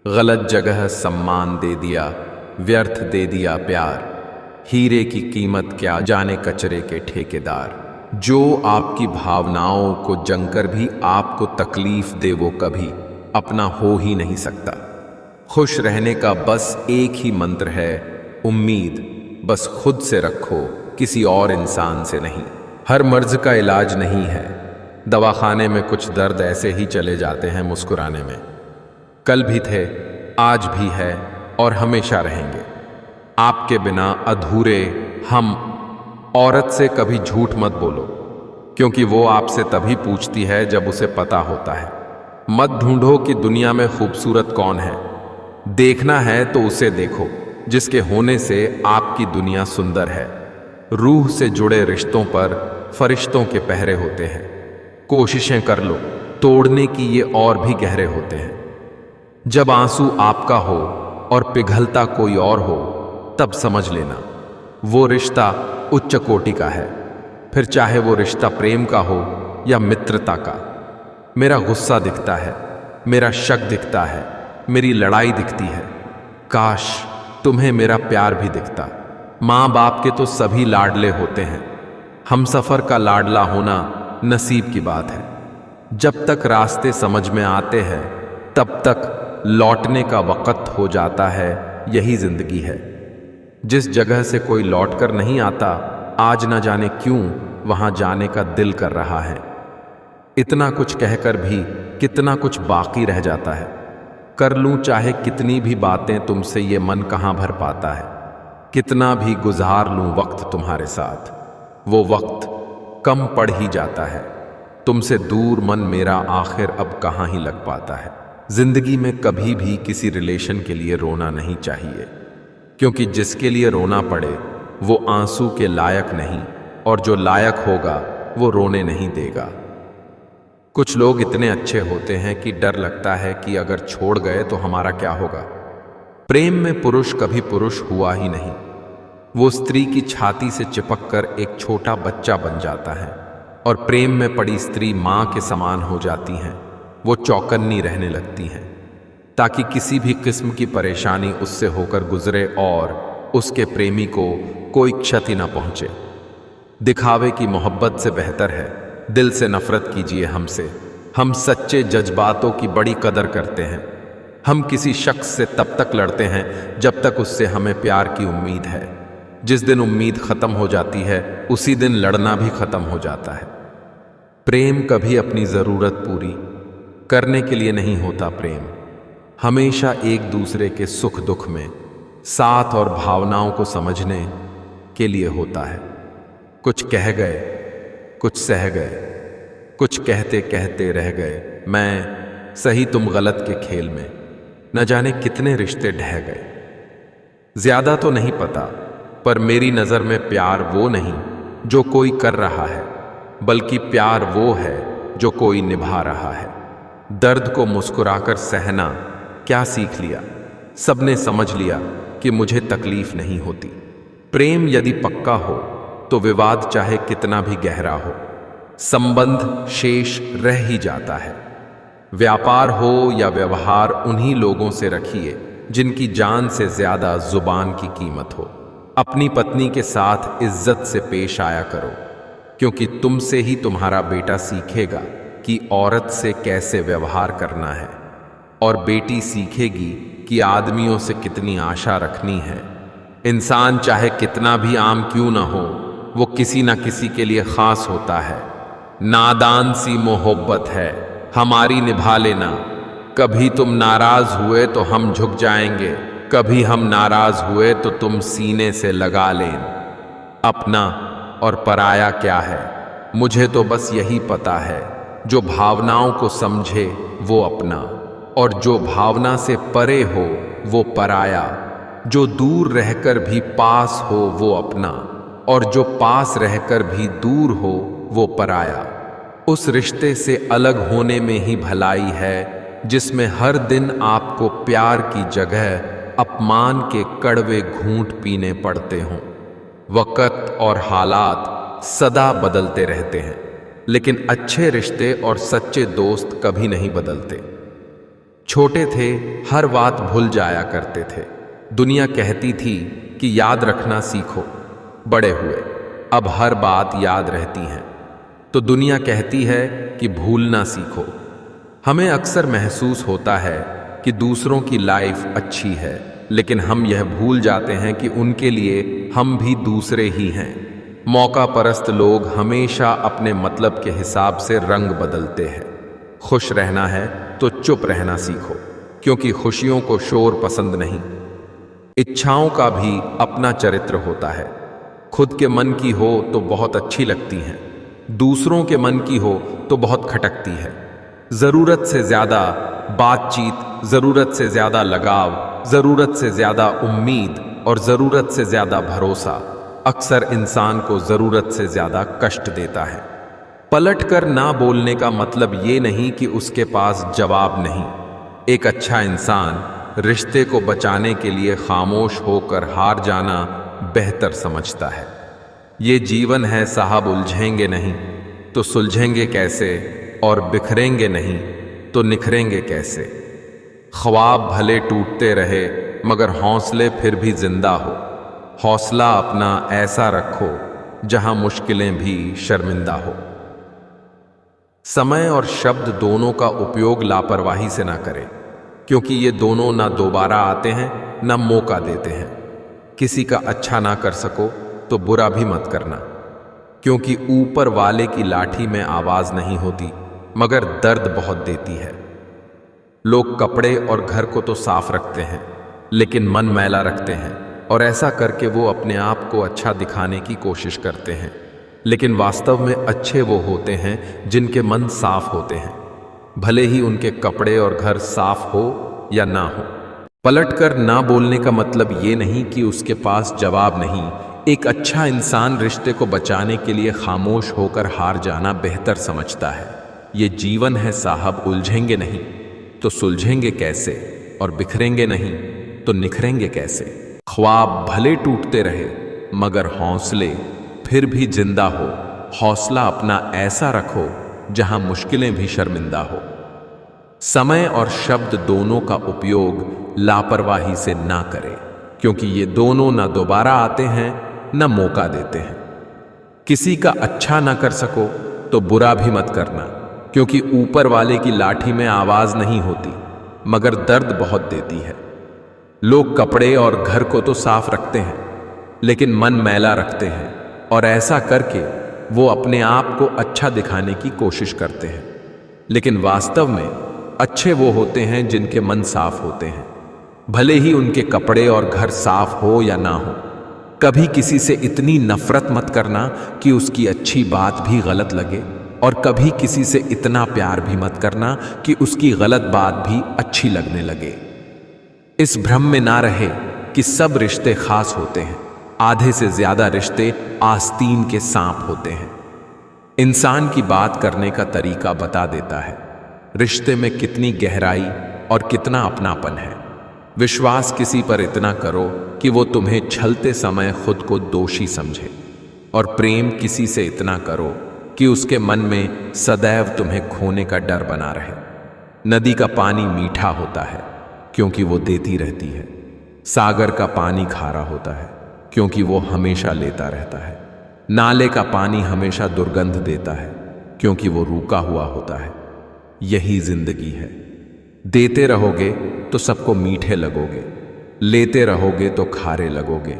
गलत जगह सम्मान दे दिया, व्यर्थ दे दिया प्यार, हीरे की कीमत क्या जाने कचरे के ठेकेदार। जो आपकी भावनाओं को जंकर भी आपको तकलीफ दे, वो कभी अपना हो ही नहीं सकता। खुश रहने का बस एक ही मंत्र है, उम्मीद बस खुद से रखो, किसी और इंसान से नहीं। हर मर्ज का इलाज नहीं है, दवाखाने में कुछ दर्द ऐसे ही चले जाते हैं मुस्कुराने में। कल भी थे, आज भी है और हमेशा रहेंगे। आपके बिना अधूरे हम। औरत से कभी झूठ मत बोलो, क्योंकि वो आपसे तभी पूछती है जब उसे पता होता है। मत ढूंढो कि दुनिया में खूबसूरत कौन है, देखना है तो उसे देखो जिसके होने से आपकी दुनिया सुंदर है। रूह से जुड़े रिश्तों पर फरिश्तों के पहरे होते हैं। कोशिशें कर लो तोड़ने की, ये और भी गहरे होते हैं। जब आंसू आपका हो और पिघलता कोई और हो, तब समझ लेना वो रिश्ता उच्च कोटि का है। फिर चाहे वो रिश्ता प्रेम का हो या मित्रता का। मेरा गुस्सा दिखता है, मेरा शक दिखता है, मेरी लड़ाई दिखती है। काश तुम्हें मेरा प्यार भी दिखता। माँ बाप के तो सभी लाडले होते हैं, हम सफर का लाडला होना नसीब की बात है। जब तक रास्ते समझ में आते हैं, तब तक लौटने का वक्त हो जाता है। यही जिंदगी है। जिस जगह से कोई लौटकर नहीं आता, आज न जाने क्यों वहां जाने का दिल कर रहा है। इतना कुछ कहकर भी कितना कुछ बाकी रह जाता है। कर लूं चाहे कितनी भी बातें तुमसे, ये मन कहाँ भर पाता है। कितना भी गुजार लूं वक्त तुम्हारे साथ, वो वक्त कम पड़ ही जाता है। तुमसे दूर मन मेरा आखिर अब कहाँ ही लग पाता है। जिंदगी में कभी भी किसी रिलेशन के लिए रोना नहीं चाहिए, क्योंकि जिसके लिए रोना पड़े वो आंसू के लायक नहीं, और जो लायक होगा वो रोने नहीं देगा। कुछ लोग इतने अच्छे होते हैं कि डर लगता है कि अगर छोड़ गए तो हमारा क्या होगा। प्रेम में पुरुष कभी पुरुष हुआ ही नहीं। वो स्त्री की छाती से चिपककर एक छोटा बच्चा बन जाता है, और प्रेम में पड़ी स्त्री मां के समान हो जाती हैं। वो चौकन्नी रहने लगती हैं ताकि किसी भी किस्म की परेशानी उससे होकर गुजरे और उसके प्रेमी को कोई क्षति न पहुंचे। दिखावे की मोहब्बत से बेहतर है दिल से नफरत कीजिए हमसे। हम सच्चे जज्बातों की बड़ी कदर करते हैं। हम किसी शख्स से तब तक लड़ते हैं जब तक उससे हमें प्यार की उम्मीद है। जिस दिन उम्मीद खत्म हो जाती है, उसी दिन लड़ना भी खत्म हो जाता है। प्रेम कभी अपनी जरूरत पूरी करने के लिए नहीं होता। प्रेम हमेशा एक दूसरे के सुख दुख में साथ और भावनाओं को समझने के लिए होता है। कुछ कह गए, कुछ सह गए, कुछ कहते कहते रह गए। मैं सही तुम गलत के खेल में न जाने कितने रिश्ते ढह गए। ज्यादा तो नहीं पता, पर मेरी नजर में प्यार वो नहीं जो कोई कर रहा है, बल्कि प्यार वो है जो कोई निभा रहा है। दर्द को मुस्कुराकर सहना क्या सीख लिया। सबने समझ लिया कि मुझे तकलीफ नहीं होती। प्रेम यदि पक्का हो तो विवाद चाहे कितना भी गहरा हो, संबंध शेष रह ही जाता है। व्यापार हो या व्यवहार, उन्हीं लोगों से रखिए जिनकी जान से ज्यादा जुबान की कीमत हो। अपनी पत्नी के साथ इज्जत से पेश आया करो, क्योंकि तुमसे ही तुम्हारा बेटा सीखेगा कि औरत से कैसे व्यवहार करना है, और बेटी सीखेगी कि आदमियों से कितनी आशा रखनी है। इंसान चाहे कितना भी आम क्यों ना हो, वो किसी ना किसी के लिए खास होता है। नादान सी मोहब्बत है हमारी, निभा लेना। कभी तुम नाराज हुए तो हम झुक जाएंगे, कभी हम नाराज हुए तो तुम सीने से लगा लें। अपना और पराया क्या है, मुझे तो बस यही पता है, जो भावनाओं को समझे वो अपना। और जो भावना से परे हो वो पराया, जो दूर रहकर भी पास हो वो अपना, और जो पास रहकर भी दूर हो वो पराया। उस रिश्ते से अलग होने में ही भलाई है जिसमें हर दिन आपको प्यार की जगह अपमान के कड़वे घूंट पीने पड़ते हों। वक्त और हालात सदा बदलते रहते हैं, लेकिन अच्छे रिश्ते और सच्चे दोस्त कभी नहीं बदलते। छोटे थे, हर बात भूल जाया करते थे। दुनिया कहती थी कि याद रखना सीखो। बड़े हुए, अब हर बात याद रहती है, तो दुनिया कहती है कि भूलना सीखो। हमें अक्सर महसूस होता है कि दूसरों की लाइफ अच्छी है, लेकिन हम यह भूल जाते हैं कि उनके लिए हम भी दूसरे ही हैं। मौका परस्त लोग हमेशा अपने मतलब के हिसाब से रंग बदलते हैं। खुश रहना है तो चुप रहना सीखो, क्योंकि खुशियों को शोर पसंद नहीं। इच्छाओं का भी अपना चरित्र होता है। खुद के मन की हो तो बहुत अच्छी लगती हैं, दूसरों के मन की हो तो बहुत खटकती है। जरूरत से ज्यादा बातचीत, जरूरत से ज्यादा लगाव, जरूरत से ज्यादा उम्मीद और जरूरत से ज्यादा भरोसा अक्सर इंसान को जरूरत से ज्यादा कष्ट देता है। पलटकर ना बोलने का मतलब ये नहीं कि उसके पास जवाब नहीं। एक अच्छा इंसान रिश्ते को बचाने के लिए खामोश होकर हार जाना बेहतर समझता है। ये जीवन है साहब, उलझेंगे नहीं तो सुलझेंगे कैसे, और बिखरेंगे नहीं तो निखरेंगे कैसे। ख्वाब भले टूटते रहे मगर हौसले फिर भी जिंदा हो। हौसला अपना ऐसा रखो जहां मुश्किलें भी शर्मिंदा हो। समय और शब्द दोनों का उपयोग लापरवाही से ना करें, क्योंकि ये दोनों ना दोबारा आते हैं ना मौका देते हैं। किसी का अच्छा ना कर सको तो बुरा भी मत करना, क्योंकि ऊपर वाले की लाठी में आवाज नहीं होती मगर दर्द बहुत देती है। लोग कपड़े और घर को तो साफ रखते हैं, लेकिन मन मैला रखते हैं, और ऐसा करके वो अपने आप को अच्छा दिखाने की कोशिश करते हैं। लेकिन वास्तव में अच्छे वो होते हैं जिनके मन साफ होते हैं, भले ही उनके कपड़े और घर साफ हो या ना हो। पलटकर ना बोलने का मतलब ये नहीं कि उसके पास जवाब नहीं। एक अच्छा इंसान रिश्ते को बचाने के लिए खामोश होकर हार जाना बेहतर समझता है। ये जीवन है साहब, उलझेंगे नहीं तो सुलझेंगे कैसे, और बिखरेंगे नहीं तो निखरेंगे कैसे। ख्वाब भले टूटते रहे मगर हौसले फिर भी जिंदा हो। हौसला अपना ऐसा रखो जहां मुश्किलें भी शर्मिंदा हो। समय और शब्द दोनों का उपयोग लापरवाही से ना करें, क्योंकि ये दोनों ना दोबारा आते हैं ना मौका देते हैं। किसी का अच्छा ना कर सको तो बुरा भी मत करना, क्योंकि ऊपर वाले की लाठी में आवाज नहीं होती मगर दर्द बहुत देती है। लोग कपड़े और घर को तो साफ रखते हैं, लेकिन मन मैला रखते हैं, और ऐसा करके वो अपने आप को अच्छा दिखाने की कोशिश करते हैं। लेकिन वास्तव में अच्छे वो होते हैं जिनके मन साफ होते हैं, भले ही उनके कपड़े और घर साफ हो या ना हो। कभी किसी से इतनी नफरत मत करना कि उसकी अच्छी बात भी गलत लगे, और कभी किसी से इतना प्यार भी मत करना कि उसकी गलत बात भी अच्छी लगने लगे। इस भ्रम में ना रहे कि सब रिश्ते खास होते हैं। आधे से ज्यादा रिश्ते आस्तीन के सांप होते हैं। इंसान की बात करने का तरीका बता देता है रिश्ते में कितनी गहराई और कितना अपनापन है। विश्वास किसी पर इतना करो कि वो तुम्हें छलते समय खुद को दोषी समझे, और प्रेम किसी से इतना करो कि उसके मन में सदैव तुम्हें खोने का डर बना रहे। नदी का पानी मीठा होता है क्योंकि वो देती रहती है। सागर का पानी खारा होता है क्योंकि वो हमेशा लेता रहता है। नाले का पानी हमेशा दुर्गंध देता है क्योंकि वो रुका हुआ होता है। यही जिंदगी है। देते रहोगे तो सबको मीठे लगोगे, लेते रहोगे तो खारे लगोगे,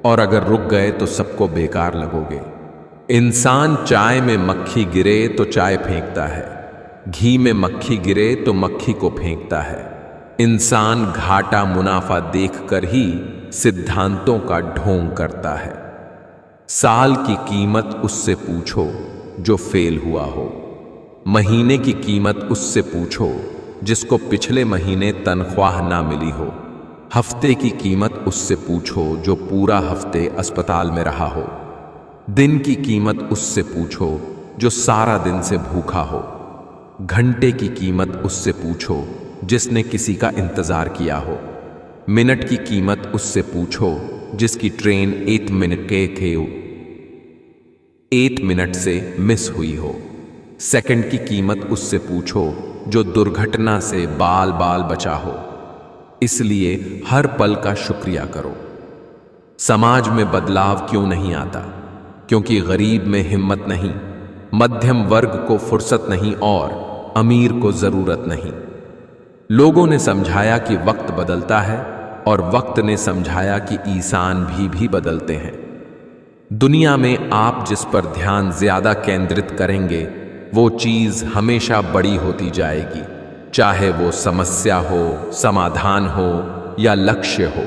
और अगर रुक गए तो सबको बेकार लगोगे। इंसान चाय में मक्खी गिरे तो चाय फेंकता है, घी में मक्खी गिरे तो मक्खी को फेंकता है। इंसान घाटा मुनाफा देखकर ही सिद्धांतों का ढोंग करता है। साल की कीमत उससे पूछो जो फेल हुआ हो, महीने की कीमत उससे पूछो जिसको पिछले महीने तनख्वाह ना मिली हो। हफ्ते की कीमत उससे पूछो जो पूरा हफ्ते अस्पताल में रहा हो। दिन की कीमत उससे पूछो जो सारा दिन से भूखा हो। घंटे की कीमत उससे पूछो जिसने किसी का इंतजार किया हो। मिनट की कीमत उससे पूछो जिसकी ट्रेन 8 मिनट से मिस हुई हो। सेकंड की कीमत उससे पूछो जो दुर्घटना से बाल बाल बचा हो। इसलिए हर पल का शुक्रिया करो। समाज में बदलाव क्यों नहीं आता? क्योंकि गरीब में हिम्मत नहीं, मध्यम वर्ग को फुर्सत नहीं और अमीर को जरूरत नहीं। लोगों ने समझाया कि वक्त बदलता है और वक्त ने समझाया कि इंसान भी बदलते हैं। दुनिया में आप जिस पर ध्यान ज्यादा केंद्रित करेंगे वो चीज हमेशा बड़ी होती जाएगी, चाहे वो समस्या हो, समाधान हो या लक्ष्य हो।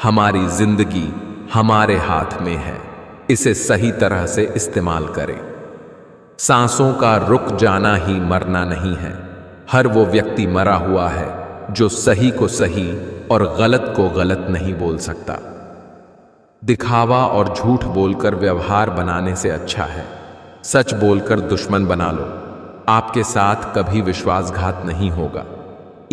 हमारी जिंदगी हमारे हाथ में है, इसे सही तरह से इस्तेमाल करें। सांसों का रुक जाना ही मरना नहीं है। हर वो व्यक्ति मरा हुआ है जो सही को सही और गलत को गलत नहीं बोल सकता। दिखावा और झूठ बोलकर व्यवहार बनाने से अच्छा है सच बोलकर दुश्मन बना लो। आपके साथ कभी विश्वासघात नहीं होगा।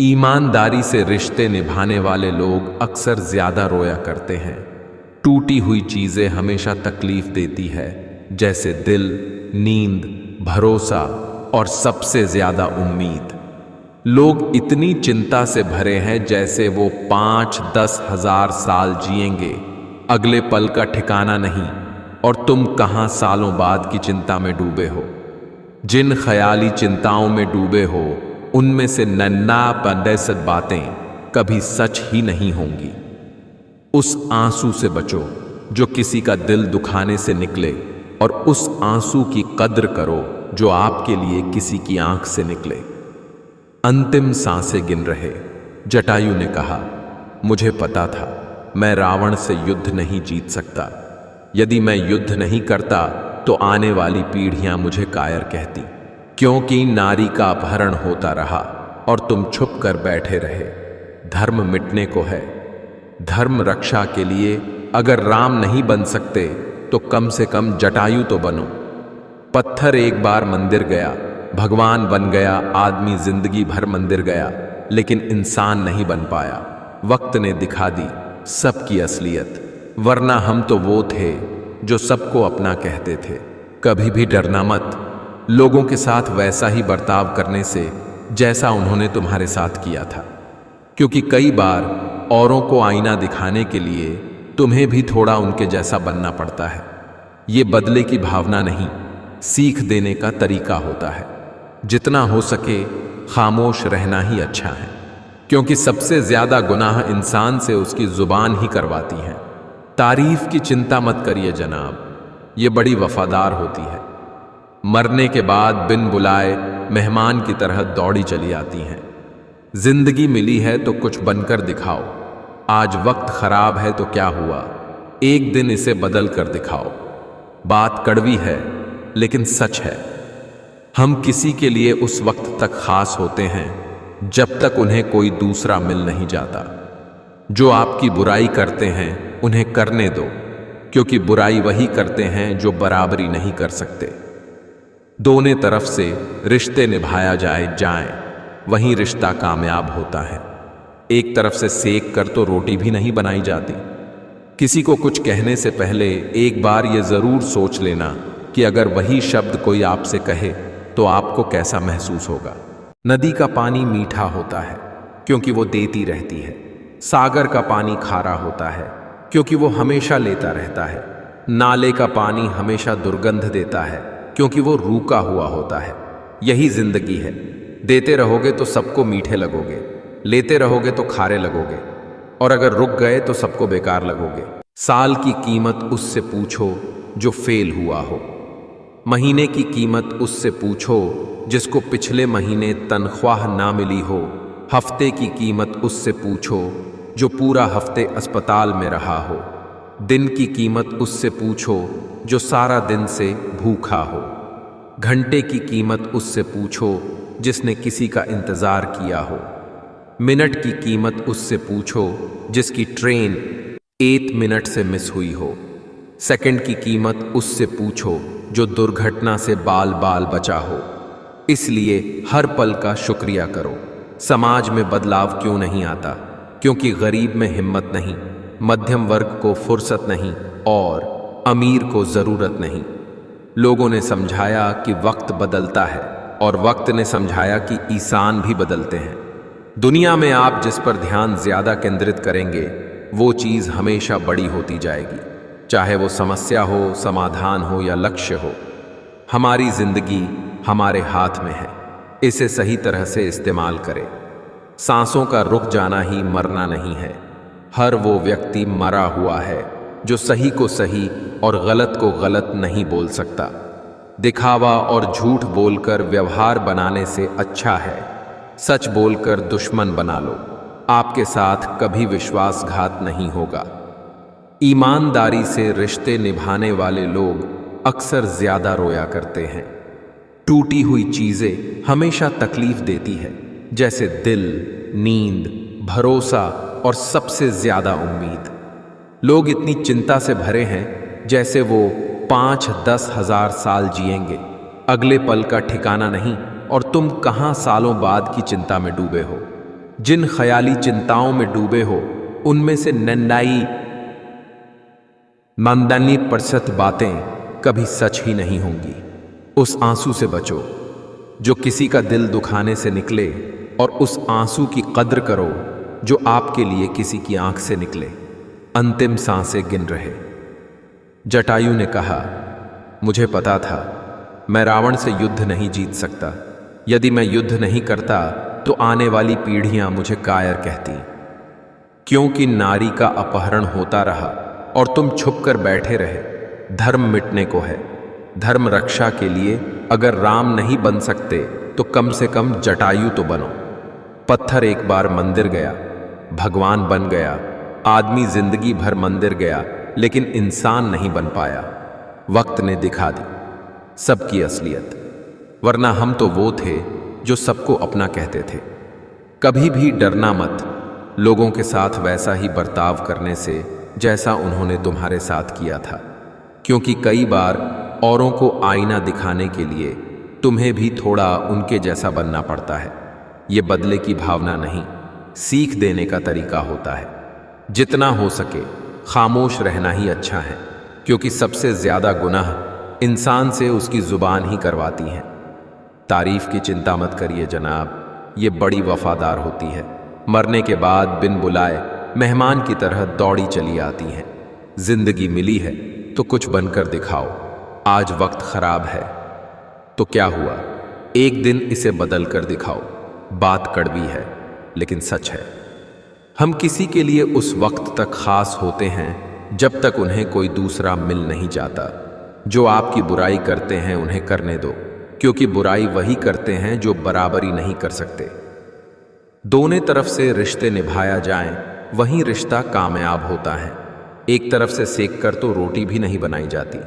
ईमानदारी से रिश्ते निभाने वाले लोग अक्सर ज्यादा रोया करते हैं। टूटी हुई चीजें हमेशा तकलीफ देती है, जैसे दिल, नींद, भरोसा और सबसे ज्यादा उम्मीद। लोग इतनी चिंता से भरे हैं जैसे वो 5-10 हजार साल जिएंगे। अगले पल का ठिकाना नहीं और तुम कहां सालों बाद की चिंता में डूबे हो। जिन ख्याली चिंताओं में डूबे हो उनमें से 99% बातें कभी सच ही नहीं होंगी। उस आंसू से बचो जो किसी का दिल दुखाने से निकले और उस आंसू की कद्र करो जो आपके लिए किसी की आंख से निकले। अंतिम सांसें गिन रहे जटायु ने कहा, मुझे पता था मैं रावण से युद्ध नहीं जीत सकता। यदि मैं युद्ध नहीं करता तो आने वाली पीढ़ियां मुझे कायर कहती, क्योंकि नारी का अपहरण होता रहा और तुम छुप कर बैठे रहे। धर्म मिटने को है। धर्म रक्षा के लिए अगर राम नहीं बन सकते तो कम से कम जटायु तो बनो। पत्थर एक बार मंदिर गया, भगवान बन गया। आदमी जिंदगी भर मंदिर गया लेकिन इंसान नहीं बन पाया। वक्त ने दिखा दी सबकी असलियत, वरना हम तो वो थे जो सबको अपना कहते थे। कभी भी डरना मत, लोगों के साथ वैसा ही बर्ताव करने से जैसा उन्होंने तुम्हारे साथ किया था, क्योंकि कई बार औरों को आईना दिखाने के लिए तुम्हें भी थोड़ा उनके जैसा बनना पड़ता है। ये बदले की भावना नहीं, सीख देने का तरीका होता है। जितना हो सके खामोश रहना ही अच्छा है, क्योंकि सबसे ज्यादा गुनाह इंसान से उसकी जुबान ही करवाती है। तारीफ की चिंता मत करिए जनाब, ये बड़ी वफादार होती है। मरने के बाद बिन बुलाए मेहमान की तरह दौड़ी चली आती हैं। जिंदगी मिली है तो कुछ बनकर दिखाओ। आज वक्त खराब है तो क्या हुआ, एक दिन इसे बदल कर दिखाओ। बात कड़वी है लेकिन सच है। हम किसी के लिए उस वक्त तक खास होते हैं जब तक उन्हें कोई दूसरा मिल नहीं जाता। जो आपकी बुराई करते हैं उन्हें करने दो, क्योंकि बुराई वही करते हैं जो बराबरी नहीं कर सकते। दोनों तरफ से रिश्ते निभाया जाए वहीं रिश्ता कामयाब होता है। एक तरफ से सेक कर तो रोटी भी नहीं बनाई जाती। किसी को कुछ कहने से पहले एक बार ये जरूर सोच लेना कि अगर वही शब्द कोई आपसे कहे तो आपको कैसा महसूस होगा। नदी का पानी मीठा होता है क्योंकि वो देती रहती है। सागर का पानी खारा होता है क्योंकि वो हमेशा लेता रहता है। नाले का पानी हमेशा दुर्गंध देता है क्योंकि वो रूका हुआ होता है। यही जिंदगी है। देते रहोगे तो सबको मीठे लगोगे, लेते रहोगे तो खारे लगोगे, और अगर रुक गए तो सबको बेकार लगोगे। साल की कीमत उससे पूछो जो फेल हुआ हो। महीने की कीमत उससे पूछो जिसको पिछले महीने तनख्वाह ना मिली हो। हफ्ते की कीमत उससे पूछो जो पूरा हफ्ते अस्पताल में रहा हो। दिन की कीमत उससे पूछो जो सारा दिन से भूखा हो। घंटे की कीमत उससे पूछो जिसने किसी का इंतजार किया हो। मिनट की कीमत उससे पूछो जिसकी ट्रेन 1 मिनट से मिस हुई हो। सेकंड की कीमत उससे पूछो जो दुर्घटना से बाल बाल बचा हो। इसलिए हर पल का शुक्रिया करो। समाज में बदलाव क्यों नहीं आता? क्योंकि गरीब में हिम्मत नहीं, मध्यम वर्ग को फुर्सत नहीं और अमीर को जरूरत नहीं। लोगों ने समझाया कि वक्त बदलता है और वक्त ने समझाया कि इंसान भी बदलते हैं। दुनिया में आप जिस पर ध्यान ज्यादा केंद्रित करेंगे वो चीज हमेशा बड़ी होती जाएगी, चाहे वो समस्या हो, समाधान हो या लक्ष्य हो। हमारी जिंदगी हमारे हाथ में है, इसे सही तरह से इस्तेमाल करें। सांसों का रुक जाना ही मरना नहीं है। हर वो व्यक्ति मरा हुआ है जो सही को सही और गलत को गलत नहीं बोल सकता। दिखावा और झूठ बोलकर व्यवहार बनाने से अच्छा है सच बोलकर दुश्मन बना लो। आपके साथ कभी विश्वासघात नहीं होगा। ईमानदारी से रिश्ते निभाने वाले लोग अक्सर ज्यादा रोया करते हैं। टूटी हुई चीजें हमेशा तकलीफ देती है, जैसे दिल, नींद, भरोसा और सबसे ज्यादा उम्मीद। लोग इतनी चिंता से भरे हैं जैसे वो 5-10 हजार साल जिएंगे। अगले पल का ठिकाना नहीं और तुम कहां सालों बाद की चिंता में डूबे हो। जिन ख्याली चिंताओं में डूबे हो उनमें से 99% बातें कभी सच ही नहीं होंगी। उस आंसू से बचो जो किसी का दिल दुखाने से निकले और उस आंसू की कद्र करो जो आपके लिए किसी की आंख से निकले। अंतिम सांसें गिन रहे। जटायु ने कहा, मुझे पता था मैं रावण से युद्ध नहीं जीत सकता। यदि मैं युद्ध नहीं करता तो आने वाली पीढ़ियां मुझे कायर कहती। क्योंकि नारी का अपहरण होता रहा और तुम छुपकर बैठे रहे। धर्म मिटने को है। धर्म रक्षा के लिए अगर राम नहीं बन सकते तो कम से कम जटायु तो बनो। पत्थर एक बार मंदिर गया, भगवान बन गया। आदमी जिंदगी भर मंदिर गया लेकिन इंसान नहीं बन पाया। वक्त ने दिखा दी सबकी असलियत। वरना हम तो वो थे जो सबको अपना कहते थे। कभी भी डरना मत लोगों के साथ वैसा ही बर्ताव करने से जैसा उन्होंने तुम्हारे साथ किया था। क्योंकि कई बार औरों को आईना दिखाने के लिए तुम्हें भी थोड़ा उनके जैसा बनना पड़ता है। ये बदले की भावना नहीं, सीख देने का तरीका होता है। जितना हो सके खामोश रहना ही अच्छा है, क्योंकि सबसे ज्यादा गुनाह इंसान से उसकी जुबान ही करवाती है। तारीफ की चिंता मत करिए जनाब, ये बड़ी वफादार होती है। मरने के बाद बिन बुलाए मेहमान की तरह दौड़ी चली आती हैं। जिंदगी मिली है तो कुछ बनकर दिखाओ। आज वक्त खराब है तो क्या हुआ, एक दिन इसे बदल कर दिखाओ। बात कड़वी है लेकिन सच है। हम किसी के लिए उस वक्त तक खास होते हैं जब तक उन्हें कोई दूसरा मिल नहीं जाता। जो आपकी बुराई करते हैं उन्हें करने दो, क्योंकि बुराई वही करते हैं जो बराबरी नहीं कर सकते। दोनों तरफ से रिश्ते निभाया जाएं, वहीं रिश्ता कामयाब होता है। एक तरफ से सेक कर तो रोटी भी नहीं बनाई जाती।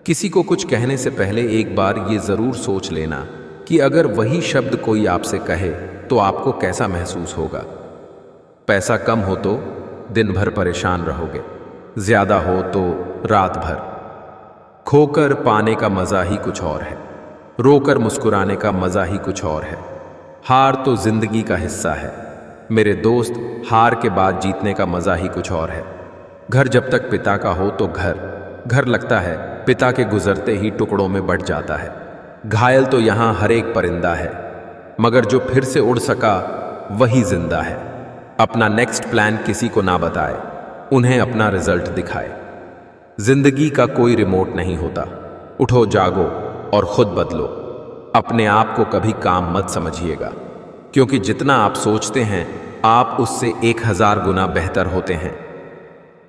किसी को कुछ कहने से पहले एक बार ये जरूर सोच लेना कि अगर वही शब्द कोई आपसे कहे तो आपको कैसा महसूस होगा। पैसा कम हो तो दिन भर परेशान रहोगे, ज्यादा हो तो रात भर। खोकर पाने का मजा ही कुछ और है, रोकर मुस्कुराने का मजा ही कुछ और है। हार तो जिंदगी का हिस्सा है मेरे दोस्त। हार के बाद जीतने का मजा ही कुछ और है। घर जब तक पिता का हो तो घर लगता है, पिता के गुजरते ही टुकड़ों में बंट जाता है। घायल तो यहां हर एक परिंदा है, मगर जो फिर से उड़ सका वही जिंदा है। अपना नेक्स्ट प्लान किसी को ना बताए, उन्हें अपना रिजल्ट दिखाए। जिंदगी का कोई रिमोट नहीं होता। उठो, जागो और खुद बदलो। अपने आप को कभी काम मत समझिएगा, क्योंकि जितना आप सोचते हैं आप उससे 1000 गुना बेहतर होते हैं।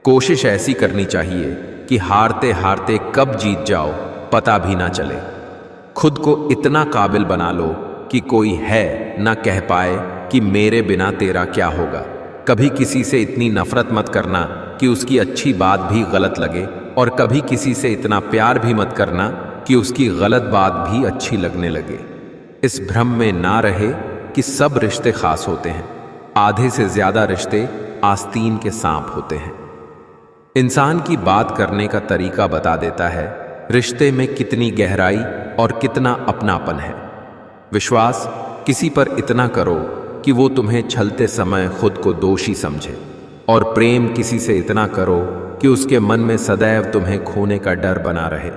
कोशिश ऐसी करनी चाहिए कि हारते हारते कब जीत जाओ पता भी ना चले। खुद को इतना काबिल बना लो कि कोई है ना कह पाए कि मेरे बिना तेरा क्या होगा। कभी किसी से इतनी नफरत मत करना कि उसकी अच्छी बात भी गलत लगे, और कभी किसी से इतना प्यार भी मत करना कि उसकी गलत बात भी अच्छी लगने लगे। इस भ्रम में ना रहे कि सब रिश्ते खास होते हैं। आधे से ज्यादा रिश्ते आस्तीन के सांप होते हैं। इंसान की बात करने का तरीका बता देता है रिश्ते में कितनी गहराई और कितना अपनापन है। विश्वास किसी पर इतना करो कि वो तुम्हें छलते समय खुद को दोषी समझे, और प्रेम किसी से इतना करो कि उसके मन में सदैव तुम्हें खोने का डर बना रहे।